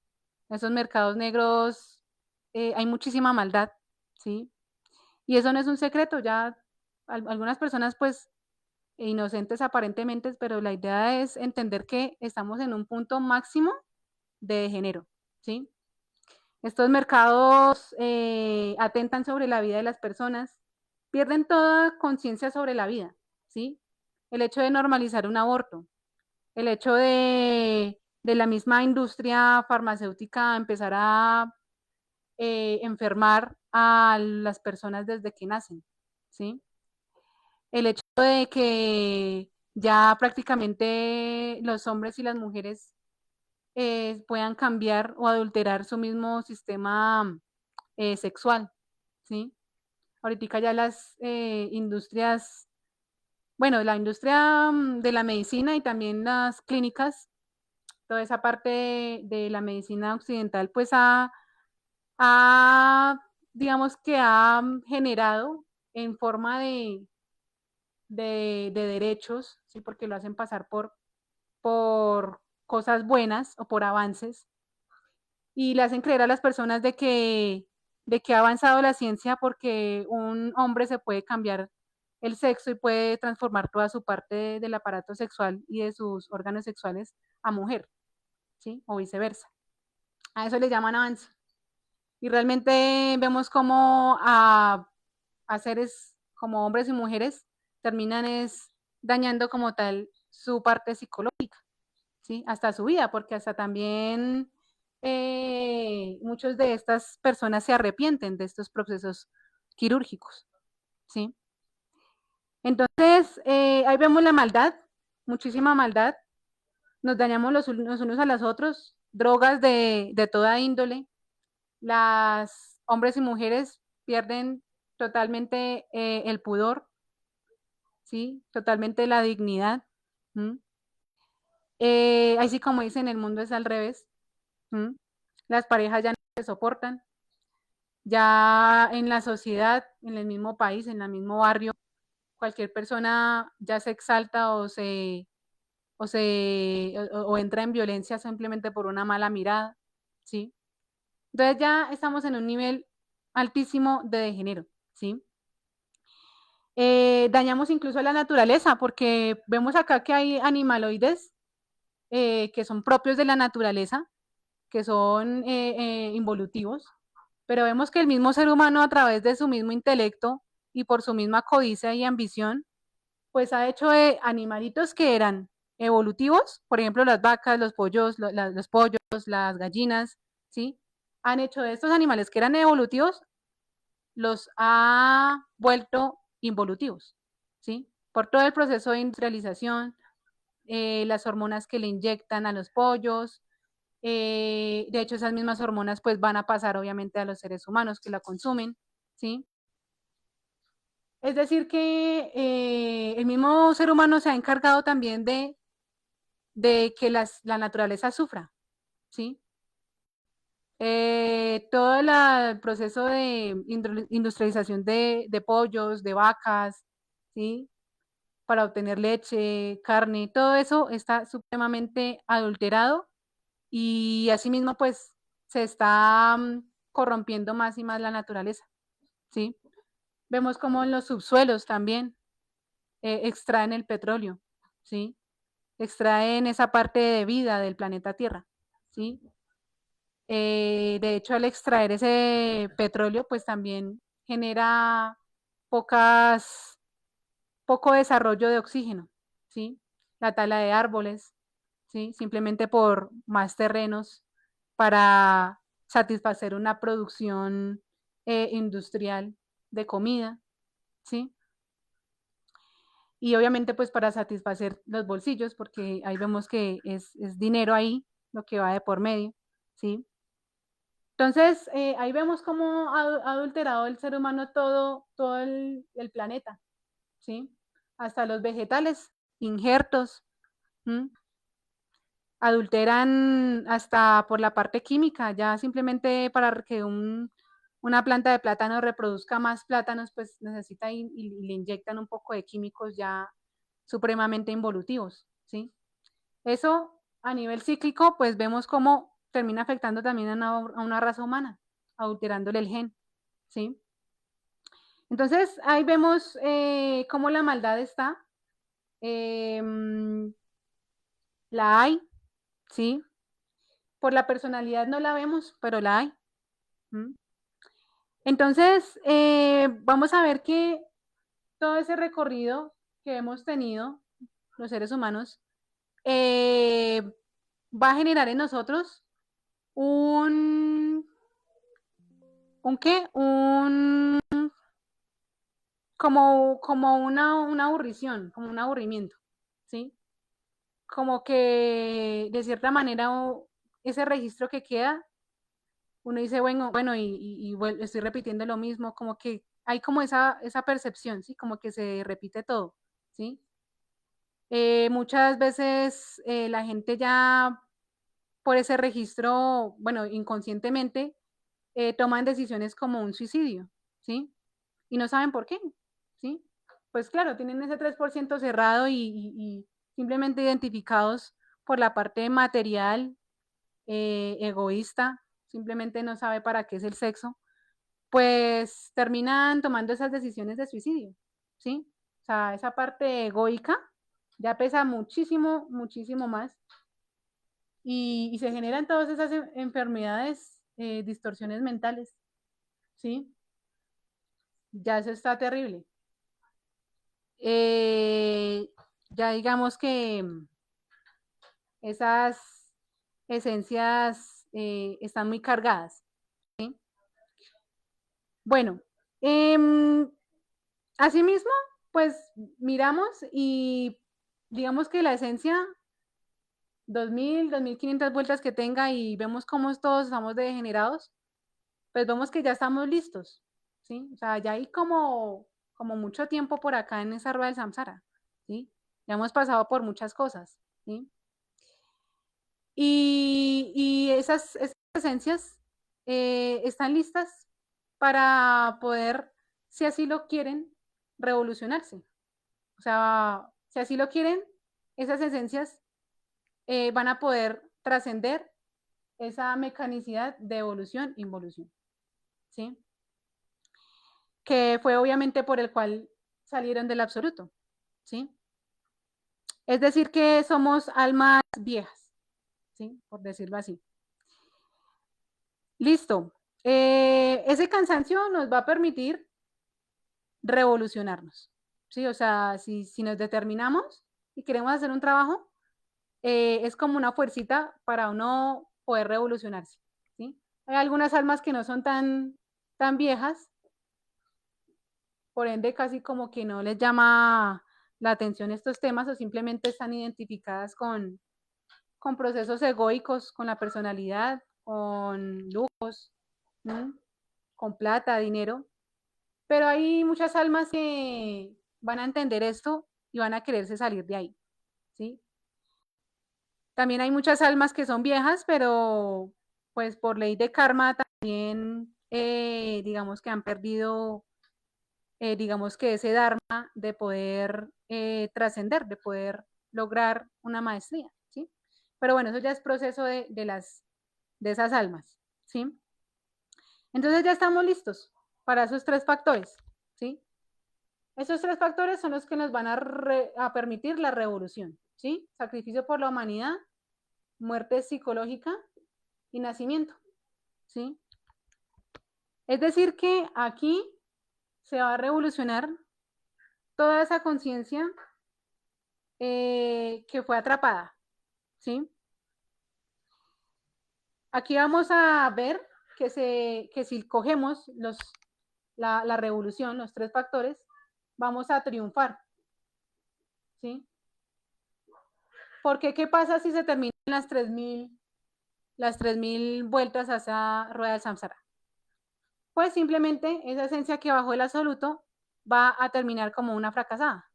Speaker 1: En esos mercados negros hay muchísima maldad, ¿sí? Y eso no es un secreto, ya algunas personas pues inocentes aparentemente, pero la idea es entender que estamos en un punto máximo de género, ¿sí? Estos mercados atentan sobre la vida de las personas, pierden toda conciencia sobre la vida, ¿sí? El hecho de normalizar un aborto, el hecho de la misma industria farmacéutica empezar a enfermar a las personas desde que nacen, ¿sí? El hecho de que ya prácticamente los hombres y las mujeres puedan cambiar o adulterar su mismo sistema sexual, ¿sí? Ahorita ya las industrias, bueno, la industria de la medicina y también las clínicas, toda esa parte de la medicina occidental, pues ha digamos que ha generado en forma de derechos, ¿sí? Porque lo hacen pasar por cosas buenas o por avances, y le hacen creer a las personas de que ha avanzado la ciencia porque un hombre se puede cambiar el sexo y puede transformar toda su parte del aparato sexual y de sus órganos sexuales a mujer, ¿sí? O viceversa. A eso le llaman avance. Y realmente vemos cómo a seres como hombres y mujeres terminan es dañando como tal su parte psicológica, ¿sí? Hasta su vida, porque hasta también muchos de estas personas se arrepienten de estos procesos quirúrgicos, ¿sí? Entonces, ahí vemos la maldad, muchísima maldad, nos dañamos los unos a los otros, drogas de toda índole, las hombres y mujeres pierden totalmente el pudor, ¿sí? Totalmente la dignidad. ¿Mm? Así como dicen, el mundo es al revés. ¿Mm? Las parejas ya no se soportan, ya en la sociedad, en el mismo país, en el mismo barrio, cualquier persona ya se exalta o entra en violencia simplemente por una mala mirada, ¿sí? Entonces ya estamos en un nivel altísimo de degenero, ¿sí? Dañamos incluso a la naturaleza porque vemos acá que hay animaloides que son propios de la naturaleza, que son involutivos, pero vemos que el mismo ser humano a través de su mismo intelecto y por su misma codicia y ambición, pues ha hecho animalitos que eran evolutivos, por ejemplo las vacas, los pollos, los pollos, las gallinas, ¿sí? Han hecho de estos animales que eran evolutivos, los ha vuelto involutivos, ¿sí? Por todo el proceso de industrialización, las hormonas que le inyectan a los pollos, de hecho esas mismas hormonas pues van a pasar obviamente a los seres humanos que la consumen, ¿sí? Es decir que el mismo ser humano se ha encargado también de que la naturaleza sufra, ¿sí? Todo el proceso de industrialización de pollos, de vacas, ¿sí? Para obtener leche, carne, todo eso está supremamente adulterado y asimismo pues se está corrompiendo más y más la naturaleza, ¿sí? Vemos como en los subsuelos también extraen el petróleo, ¿sí? Extraen esa parte de vida del planeta Tierra, ¿sí? De hecho, al extraer ese petróleo, pues también genera poco desarrollo de oxígeno, ¿sí? La tala de árboles, ¿sí? Simplemente por más terrenos para satisfacer una producción industrial de comida, ¿sí? Y obviamente pues para satisfacer los bolsillos, porque ahí vemos que es dinero ahí lo que va de por medio, ¿sí? Entonces, ahí vemos cómo ha adulterado el ser humano todo el planeta, ¿sí? Hasta los vegetales, injertos, ¿m? Adulteran hasta por la parte química, ya simplemente para que una planta de plátano reproduzca más plátanos, pues necesita y le inyectan un poco de químicos ya supremamente involutivos, ¿sí? Eso a nivel cíclico, pues vemos cómo termina afectando también a una raza humana, adulterándole el gen, ¿sí? Entonces, ahí vemos cómo la maldad está. Eh, la hay, ¿sí? Por la personalidad no la vemos, pero la hay. ¿Mm? Entonces, vamos a ver que todo ese recorrido que hemos tenido los seres humanos eh, va a generar en nosotros ¿un qué? Como una aburrición, como un aburrimiento, ¿sí? Como que de cierta manera ese registro que queda, uno dice, bueno, estoy repitiendo lo mismo, como que hay como esa percepción, ¿sí? Como que se repite todo, ¿sí? Muchas veces la gente ya por ese registro, bueno, inconscientemente, toman decisiones como un suicidio, ¿sí? Y no saben por qué, ¿sí? Pues claro, tienen ese 3% cerrado y simplemente identificados por la parte material, egoísta, simplemente no sabe para qué es el sexo, pues terminan tomando esas decisiones de suicidio, ¿sí? O sea, esa parte egoica ya pesa muchísimo, muchísimo más y se generan todas esas enfermedades, distorsiones mentales, ¿sí? Ya eso está terrible. Eh, ya digamos que esas esencias están muy cargadas, ¿sí? Bueno, eh, asimismo, pues miramos y digamos que la esencia 2500 vueltas que tenga y vemos cómo todos estamos degenerados, pues vemos que ya estamos listos, ¿sí? O sea, ya hay como mucho tiempo por acá en esa rueda del samsara, ¿sí? Ya hemos pasado por muchas cosas, ¿sí? Y esas esencias están listas para poder, si así lo quieren, revolucionarse. O sea, si así lo quieren, esas esencias van a poder trascender esa mecanicidad de evolución-involución, ¿sí? Que fue obviamente por el cual salieron del absoluto, ¿sí? Es decir, que somos almas viejas, ¿sí? Por decirlo así. Listo. Ese cansancio nos va a permitir revolucionarnos, ¿sí? O sea, si nos determinamos y queremos hacer un trabajo, es como una fuercita para uno poder revolucionarse, ¿sí? Hay algunas almas que no son tan viejas, por ende casi como que no les llama la atención estos temas o simplemente están identificadas con procesos egoicos, con la personalidad, con lujos, ¿no? Con plata, dinero, pero hay muchas almas que van a entender esto y van a quererse salir de ahí, ¿sí? También hay muchas almas que son viejas, pero pues por ley de karma también, digamos que han perdido, digamos que ese dharma de poder trascender, de poder lograr una maestría, ¿sí? Pero bueno, eso ya es proceso de esas almas, ¿sí? Entonces ya estamos listos para esos tres factores, ¿sí? Esos tres factores son los que nos van a permitir la revolución, ¿sí? Sacrificio por la humanidad, muerte psicológica y nacimiento, ¿sí? Es decir, que aquí se va a revolucionar toda esa conciencia que fue atrapada, ¿sí? Aquí vamos a ver que si cogemos la revolución, los tres factores, vamos a triunfar, ¿sí? Porque ¿qué pasa si se terminan las 3000 vueltas a esa rueda del samsara? Pues simplemente esa esencia que bajó el absoluto va a terminar como una fracasada,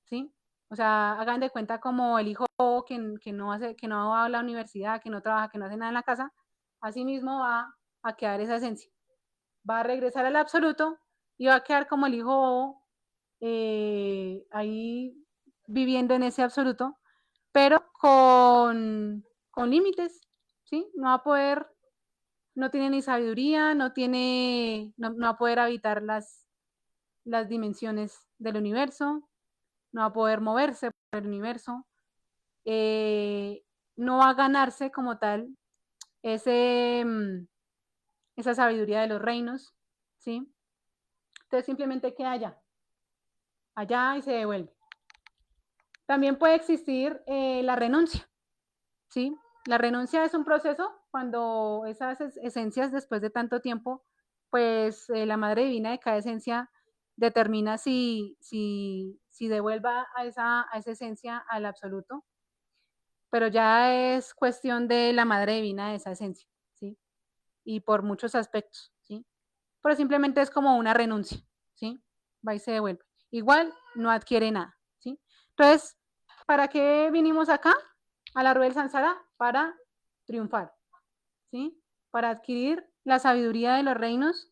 Speaker 1: ¿sí? O sea, hagan de cuenta como el hijo que no va a la universidad, que no trabaja, que no hace nada en la casa, así mismo va a quedar esa esencia. Va a regresar al absoluto y va a quedar como el hijo ahí viviendo en ese absoluto, pero con límites, ¿sí? No va a poder, no tiene ni sabiduría, no va a poder habitar las dimensiones del universo, no va a poder moverse por el universo, no va a ganarse como tal ese, esa sabiduría de los reinos, ¿sí? Entonces simplemente queda allá y se devuelve. También puede existir la renuncia, ¿sí? La renuncia es un proceso cuando esas esencias, después de tanto tiempo, pues la Madre Divina de cada esencia determina si devuelva a esa esencia al absoluto, pero ya es cuestión de la Madre Divina de esa esencia, ¿sí? Y por muchos aspectos, ¿sí? Pero simplemente es como una renuncia, ¿sí? Va y se devuelve. Igual no adquiere nada, ¿sí? Entonces, ¿para qué vinimos acá? A la rueda del Sansara para triunfar, ¿sí? Para adquirir la sabiduría de los reinos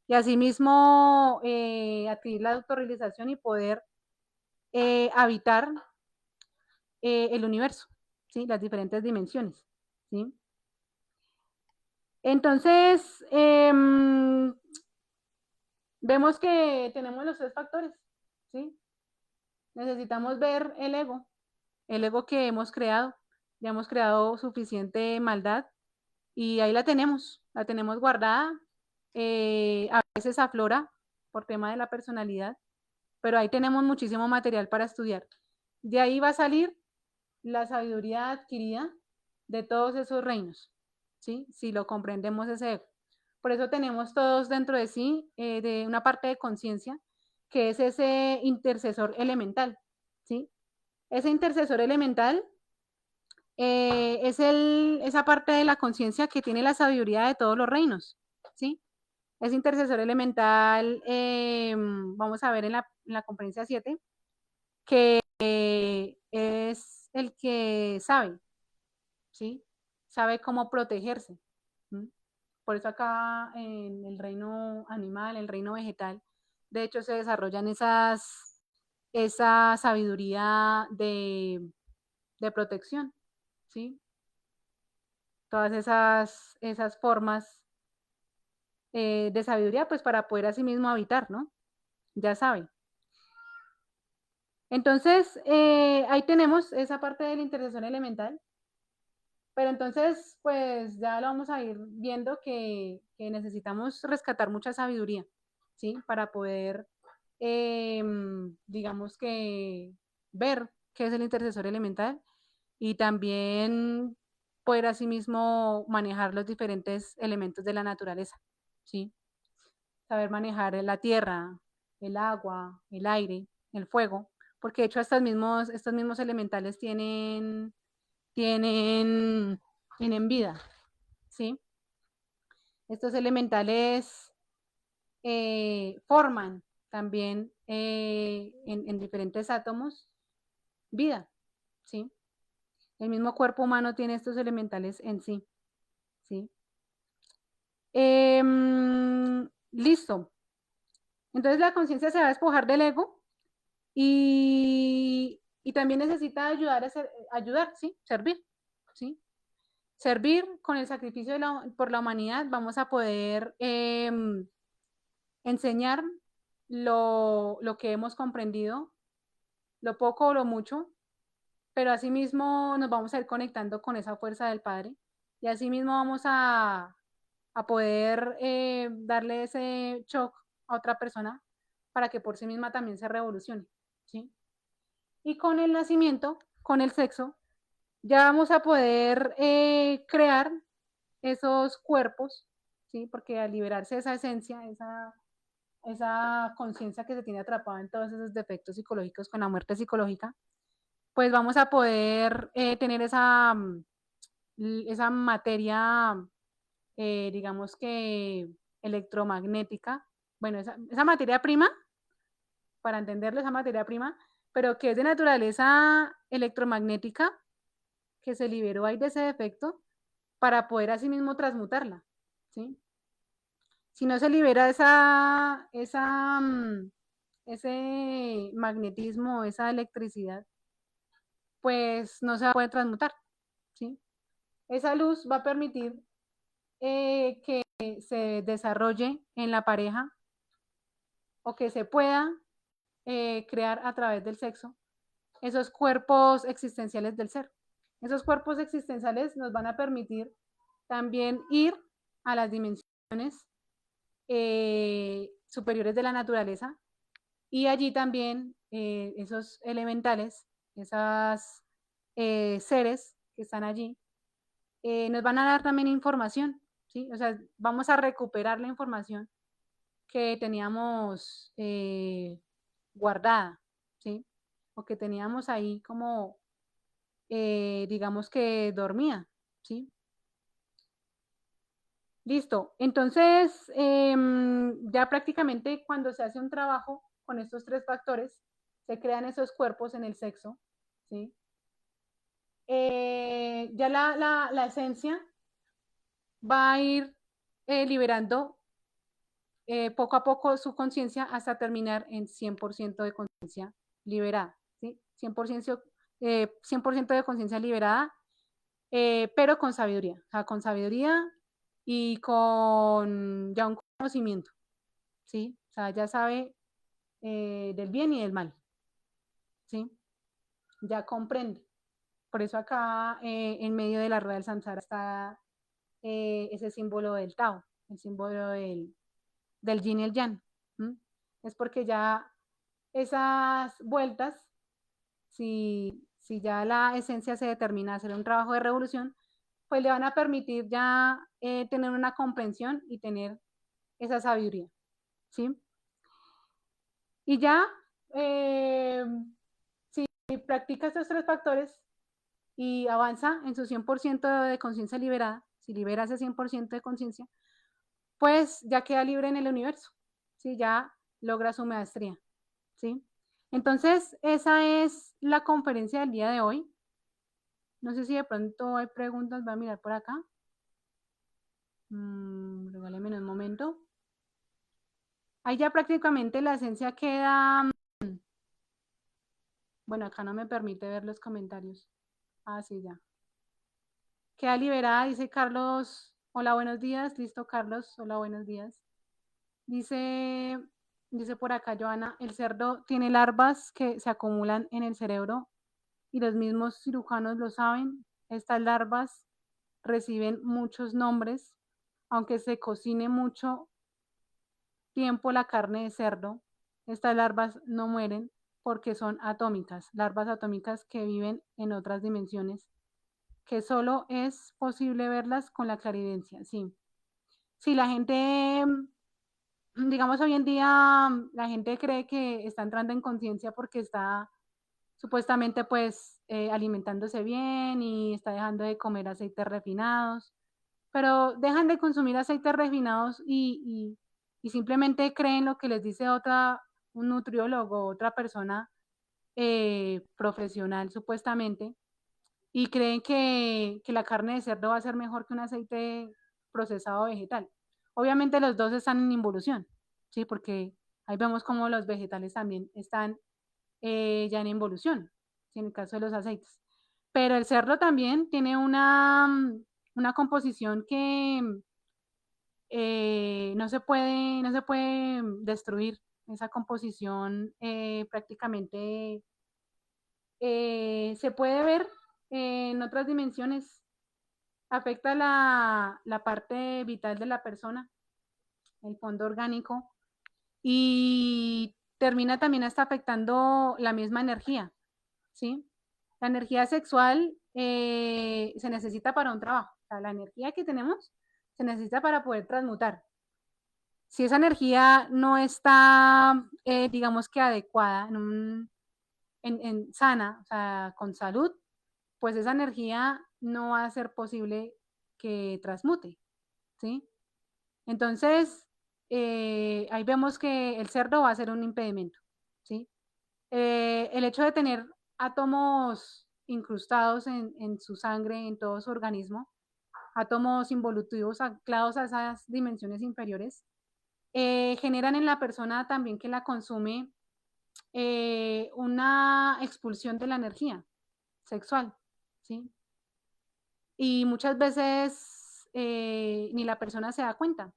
Speaker 1: y asimismo adquirir la autorrealización y poder habitar el universo, ¿sí? Las diferentes dimensiones, ¿sí? Entonces, vemos que tenemos los tres factores, ¿sí? Necesitamos ver el ego que hemos creado. Ya hemos creado suficiente maldad y ahí la tenemos guardada. A veces aflora por tema de la personalidad, pero ahí tenemos muchísimo material para estudiar. De ahí va a salir la sabiduría adquirida de todos esos reinos, ¿sí? Si lo comprendemos ese ego. Por eso tenemos todos dentro de sí de una parte de conciencia que es ese intercesor elemental, ¿sí? Ese intercesor elemental es esa parte de la conciencia que tiene la sabiduría de todos los reinos, ¿sí? Ese intercesor elemental, vamos a ver en la conferencia 7, que es el que sabe, ¿sí? Sabe cómo protegerse. ¿Sí? Por eso acá en el reino animal, el reino vegetal, de hecho se desarrollan esa sabiduría de protección, ¿sí? Todas esas formas de sabiduría, pues para poder así mismo habitar, ¿no? Ya sabe. Entonces, ahí tenemos esa parte de la intercesión elemental, pero entonces, pues ya lo vamos a ir viendo que necesitamos rescatar mucha sabiduría, ¿sí? Para poder, digamos que, ver qué es el intercesor elemental y también poder asimismo manejar los diferentes elementos de la naturaleza, ¿sí? Saber manejar la tierra, el agua, el aire, el fuego, porque de hecho estos mismos elementales tienen vida, ¿sí? Estos elementales forman también en diferentes átomos vida, ¿sí? El mismo cuerpo humano tiene estos elementales en sí, ¿sí? Listo. Entonces la conciencia se va a despojar del ego y también necesita ayudar, ¿sí? Servir, ¿sí? Servir con el sacrificio por la humanidad, vamos a poder enseñar lo que hemos comprendido, lo poco o lo mucho, pero asimismo nos vamos a ir conectando con esa fuerza del Padre y asimismo vamos a poder darle ese shock a otra persona para que por sí misma también se revolucione, ¿sí? Y con el nacimiento, con el sexo, ya vamos a poder crear esos cuerpos, ¿sí? Porque al liberarse esa esencia, esa conciencia que se tiene atrapada en todos esos defectos psicológicos con la muerte psicológica, pues vamos a poder tener esa materia, digamos que electromagnética, bueno, esa materia prima, para entenderlo, esa materia prima, pero que es de naturaleza electromagnética, que se liberó ahí de ese defecto, para poder asimismo transmutarla, ¿sí? Si no se libera ese magnetismo, esa electricidad, pues no se va a poder transmutar, ¿sí? Esa luz va a permitir que se desarrolle en la pareja o que se pueda crear a través del sexo esos cuerpos existenciales del ser. Esos cuerpos existenciales nos van a permitir también ir a las dimensiones superiores de la naturaleza y allí también esos elementales, esos seres que están allí, nos van a dar también información, ¿sí? O sea, vamos a recuperar la información que teníamos guardada, ¿sí? O que teníamos ahí como, digamos que dormía, ¿sí? Listo. Entonces, ya prácticamente cuando se hace un trabajo con estos tres factores, se crean esos cuerpos en el sexo, ¿sí? Ya la esencia va a ir liberando poco a poco su conciencia hasta terminar en 100% de conciencia liberada, ¿sí? 100%, 100% de conciencia liberada, pero con sabiduría, o sea, con sabiduría y con ya un conocimiento, ¿sí? O sea, ya sabe del bien y del mal, ¿sí? Ya comprende. Por eso acá en medio de la rueda del samsara está ese símbolo del Tao, el símbolo del yin y el yang. ¿Mm? Es porque ya esas vueltas, si ya la esencia se determina a hacer un trabajo de revolución, pues le van a permitir ya tener una comprensión y tener esa sabiduría, ¿sí? Y ya, eh, si practica estos tres factores y avanza en su 100% de conciencia liberada, si libera ese 100% de conciencia, pues ya queda libre en el universo, ¿sí? Ya logra su maestría, ¿sí? Entonces, esa es la conferencia del día de hoy. No sé si de pronto hay preguntas, voy a mirar por acá. Regáleme un momento. Ahí ya prácticamente la esencia queda. Bueno, acá no me permite ver los comentarios. Ah, sí, ya. Queda liberada, dice Carlos. Hola, buenos días. Listo, Carlos. Hola, buenos días. Dice, dice por acá Joana, el cerdo tiene larvas que se acumulan en el cerebro y los mismos cirujanos lo saben. Estas larvas reciben muchos nombres, aunque se cocine mucho tiempo la carne de cerdo. Estas larvas no mueren porque son atómicas, larvas atómicas que viven en otras dimensiones, que solo es posible verlas con la clarividencia. Sí, sí, la gente, digamos hoy en día, la gente cree que está entrando en conciencia porque está supuestamente pues alimentándose bien y está dejando de comer aceites refinados, pero dejan de consumir aceites refinados y simplemente creen lo que les dice un nutriólogo, otra persona profesional supuestamente, y creen que la carne de cerdo va a ser mejor que un aceite procesado vegetal. Obviamente los dos están en involución, ¿sí? Porque ahí vemos como los vegetales también están ya en involución, ¿sí? En el caso de los aceites. Pero el cerdo también tiene una composición que no se puede destruir. Esa composición prácticamente se puede ver en otras dimensiones, afecta la parte vital de la persona, el fondo orgánico, y termina también hasta afectando la misma energía, ¿sí? La energía sexual se necesita para un trabajo. O sea, la energía que tenemos se necesita para poder transmutar. Si esa energía no está, digamos que adecuada, sana, o sea, con salud, pues esa energía no va a ser posible que transmute, ¿sí? Entonces, ahí vemos que el cerdo va a ser un impedimento, ¿sí? El hecho de tener átomos incrustados en su sangre, en todo su organismo, átomos involutivos anclados a esas dimensiones inferiores, generan en la persona también que la consume una expulsión de la energía sexual, ¿sí? Y muchas veces ni la persona se da cuenta,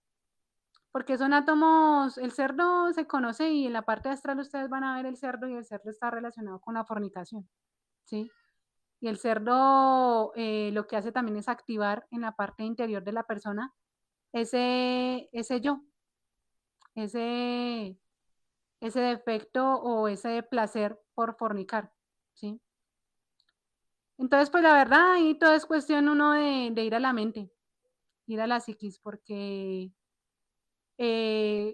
Speaker 1: porque son átomos, el cerdo se conoce y en la parte astral ustedes van a ver el cerdo y el cerdo está relacionado con la fornicación, ¿sí? Y el cerdo lo que hace también es activar en la parte interior de la persona ese yo, ese, ese defecto o ese placer por fornicar, ¿sí? Entonces, pues la verdad, ahí todo es cuestión uno de ir a la mente, ir a la psiquis, porque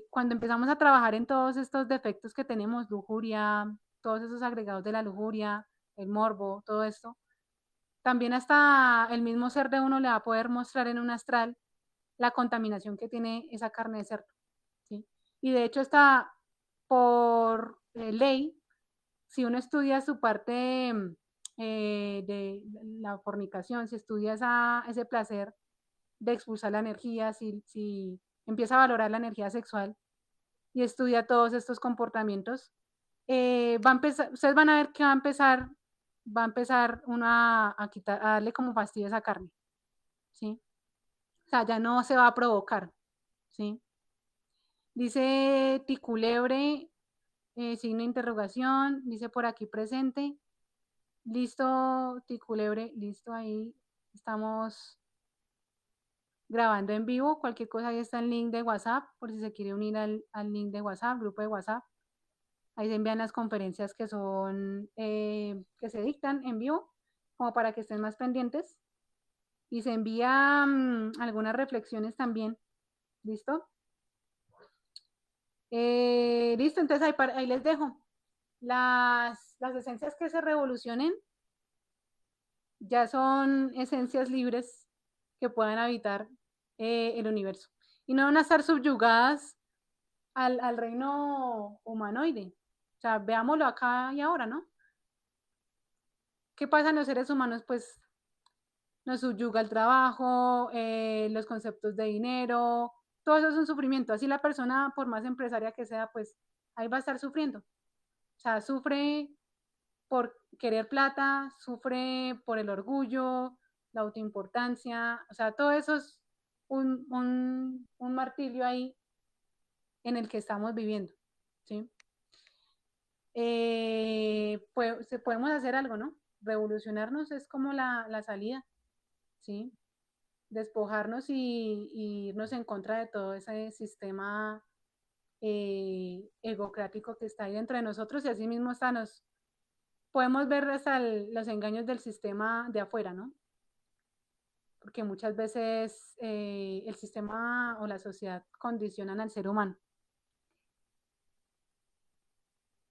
Speaker 1: cuando empezamos a trabajar en todos estos defectos que tenemos, lujuria, todos esos agregados de la lujuria, el morbo, todo esto, también hasta el mismo ser de uno le va a poder mostrar en un astral la contaminación que tiene esa carne de cerdo, ¿sí? Y de hecho está por ley, si uno estudia su parte de la fornicación, si estudia ese placer de expulsar la energía, si empieza a valorar la energía sexual y estudia todos estos comportamientos, va a empezar, ustedes van a ver que va a empezar uno a quitar, a darle como fastidio a esa carne, ¿sí? O sea, ya no se va a provocar, ¿sí? Dice Ticulebre, signo de interrogación, dice por aquí presente. Listo, Ticulebre, listo, ahí estamos grabando en vivo. Cualquier cosa, ahí está el link de WhatsApp, por si se quiere unir al link de WhatsApp, grupo de WhatsApp. Ahí se envían las conferencias que son, que se dictan en vivo, como para que estén más pendientes. Y se envían algunas reflexiones también. ¿Listo? Listo, entonces ahí les dejo. Las esencias que se revolucionen ya son esencias libres que puedan habitar el universo. Y no van a estar subyugadas al reino humanoide. O sea, veámoslo acá y ahora, ¿no? ¿Qué pasa en los seres humanos? Pues nos subyuga el trabajo, los conceptos de dinero, todo eso es un sufrimiento. Así la persona, por más empresaria que sea, pues ahí va a estar sufriendo. O sea, sufre por querer plata, sufre por el orgullo, la autoimportancia, o sea, todo eso es un martirio ahí en el que estamos viviendo, ¿sí? Pues, podemos hacer algo, ¿no? Revolucionarnos es como la salida, ¿sí? Despojarnos y irnos en contra de todo ese sistema egocrático que está ahí dentro de nosotros y así mismo hasta nos podemos ver hasta los engaños del sistema de afuera, ¿no? Porque muchas veces el sistema o la sociedad condicionan al ser humano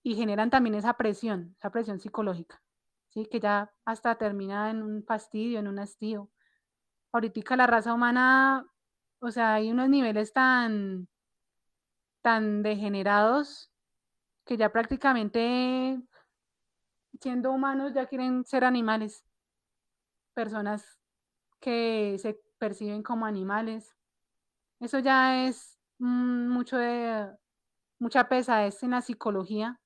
Speaker 1: y generan también esa presión psicológica, ¿sí? Que ya hasta termina en un fastidio, en un hastío. Ahorita la raza humana, o sea, hay unos niveles tan degenerados que ya prácticamente siendo humanos ya quieren ser animales, personas que se perciben como animales. Eso ya es mucha pesadez en la psicología,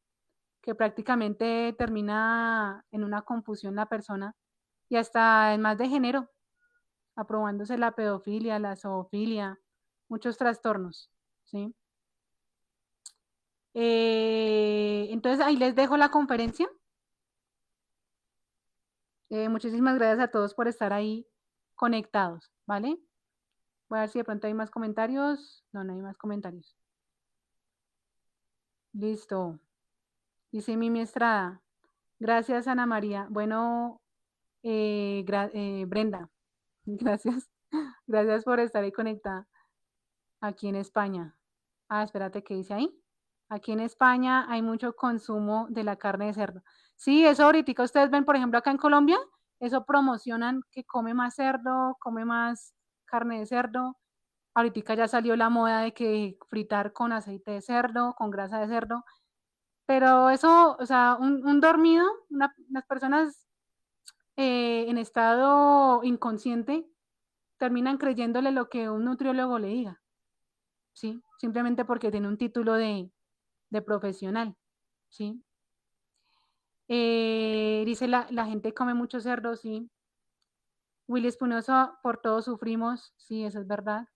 Speaker 1: que prácticamente termina en una confusión la persona y hasta en más de género, aprobándose la pedofilia, la zoofilia, muchos trastornos, ¿sí? Entonces ahí les dejo la conferencia. Muchísimas gracias a todos por estar ahí conectados, ¿vale? Voy a ver si de pronto hay más comentarios. No, no hay más comentarios. Listo. Dice Mimi Estrada. Gracias, Ana María. Bueno, Brenda, gracias. Gracias por estar ahí conectada. Aquí en España. Ah, espérate, ¿qué dice ahí? Aquí en España hay mucho consumo de la carne de cerdo. Sí, eso ahorita ustedes ven, por ejemplo, acá en Colombia, eso promocionan que come más cerdo, come más carne de cerdo. Ahorita ya salió la moda de que fritar con aceite de cerdo, con grasa de cerdo. Pero eso, o sea, un dormido, unas personas en estado inconsciente terminan creyéndole lo que un nutriólogo le diga, ¿sí? Simplemente porque tiene un título de profesional, ¿sí? Dice la gente come mucho cerdo, sí. Willy Espinosa, por todo sufrimos, sí, eso es verdad,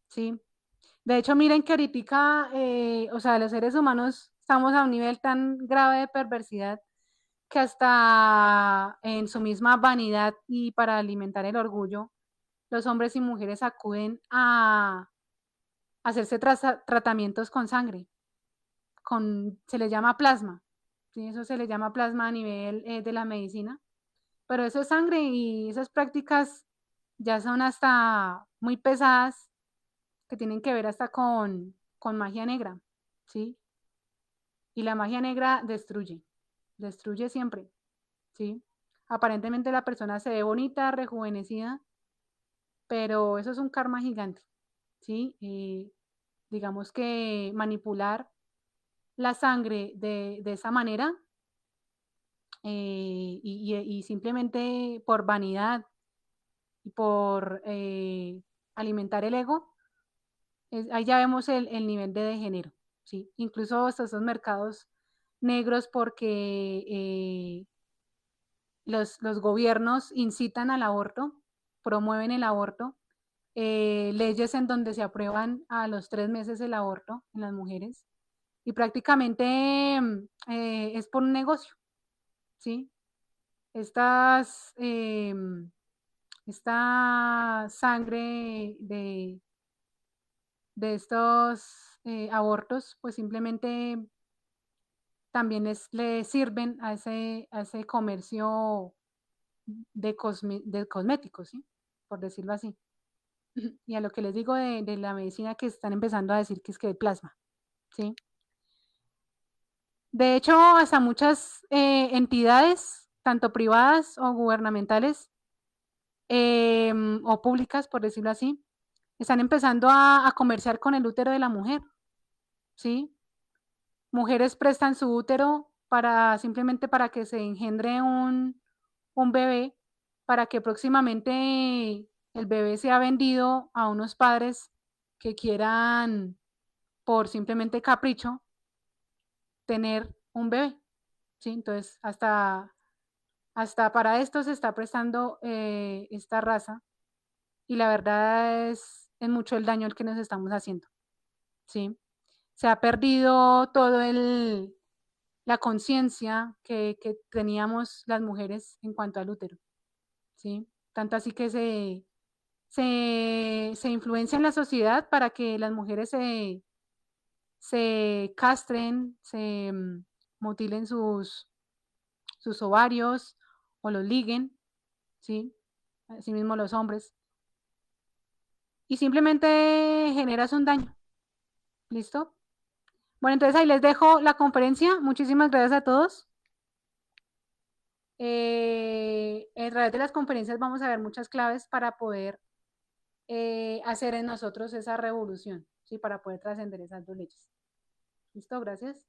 Speaker 1: sí. De hecho, miren que ahorita, o sea, los seres humanos estamos a un nivel tan grave de perversidad que hasta en su misma vanidad y para alimentar el orgullo, los hombres y mujeres acuden a hacerse tratamientos con sangre, se le llama plasma, ¿sí? Eso se le llama plasma a nivel de la medicina, pero eso es sangre y esas prácticas ya son hasta muy pesadas, que tienen que ver hasta con magia negra, ¿sí? Y la magia negra destruye siempre, ¿sí? Aparentemente la persona se ve bonita, rejuvenecida, pero eso es un karma gigante, ¿sí? Digamos que manipular la sangre de esa manera y simplemente por vanidad y por alimentar el ego, ahí ya vemos el nivel de degenero, ¿sí? Incluso hasta esos mercados negros porque los gobiernos incitan al aborto, promueven el aborto, leyes en donde se aprueban a los 3 meses el aborto en las mujeres y prácticamente es por un negocio, ¿sí? Estas, esta sangre de estos abortos, pues simplemente también le sirven a ese comercio de cosméticos, ¿sí? Por decirlo así. Y a lo que les digo de la medicina que están empezando a decir que es que de plasma, ¿sí? De hecho, hasta muchas entidades, tanto privadas o gubernamentales, o públicas, por decirlo así, están empezando a comerciar con el útero de la mujer, ¿sí? Mujeres prestan su útero para simplemente para que se engendre un bebé, para que próximamente el bebé sea vendido a unos padres que quieran, por simplemente capricho, tener un bebé, ¿sí? Entonces, hasta para esto se está prestando esta raza y la verdad es mucho el daño el que nos estamos haciendo, ¿sí? Se ha perdido todo la conciencia que teníamos las mujeres en cuanto al útero, ¿sí? Tanto así que se influencia en la sociedad para que las mujeres se castren, se mutilen sus ovarios o los liguen, ¿sí? Asimismo los hombres. Y simplemente generas un daño. ¿Listo? Bueno, entonces ahí les dejo la conferencia. Muchísimas gracias a todos. A través de las conferencias vamos a ver muchas claves para poder hacer en nosotros esa revolución, ¿sí? Para poder trascender esas dos leyes. ¿Listo? Gracias.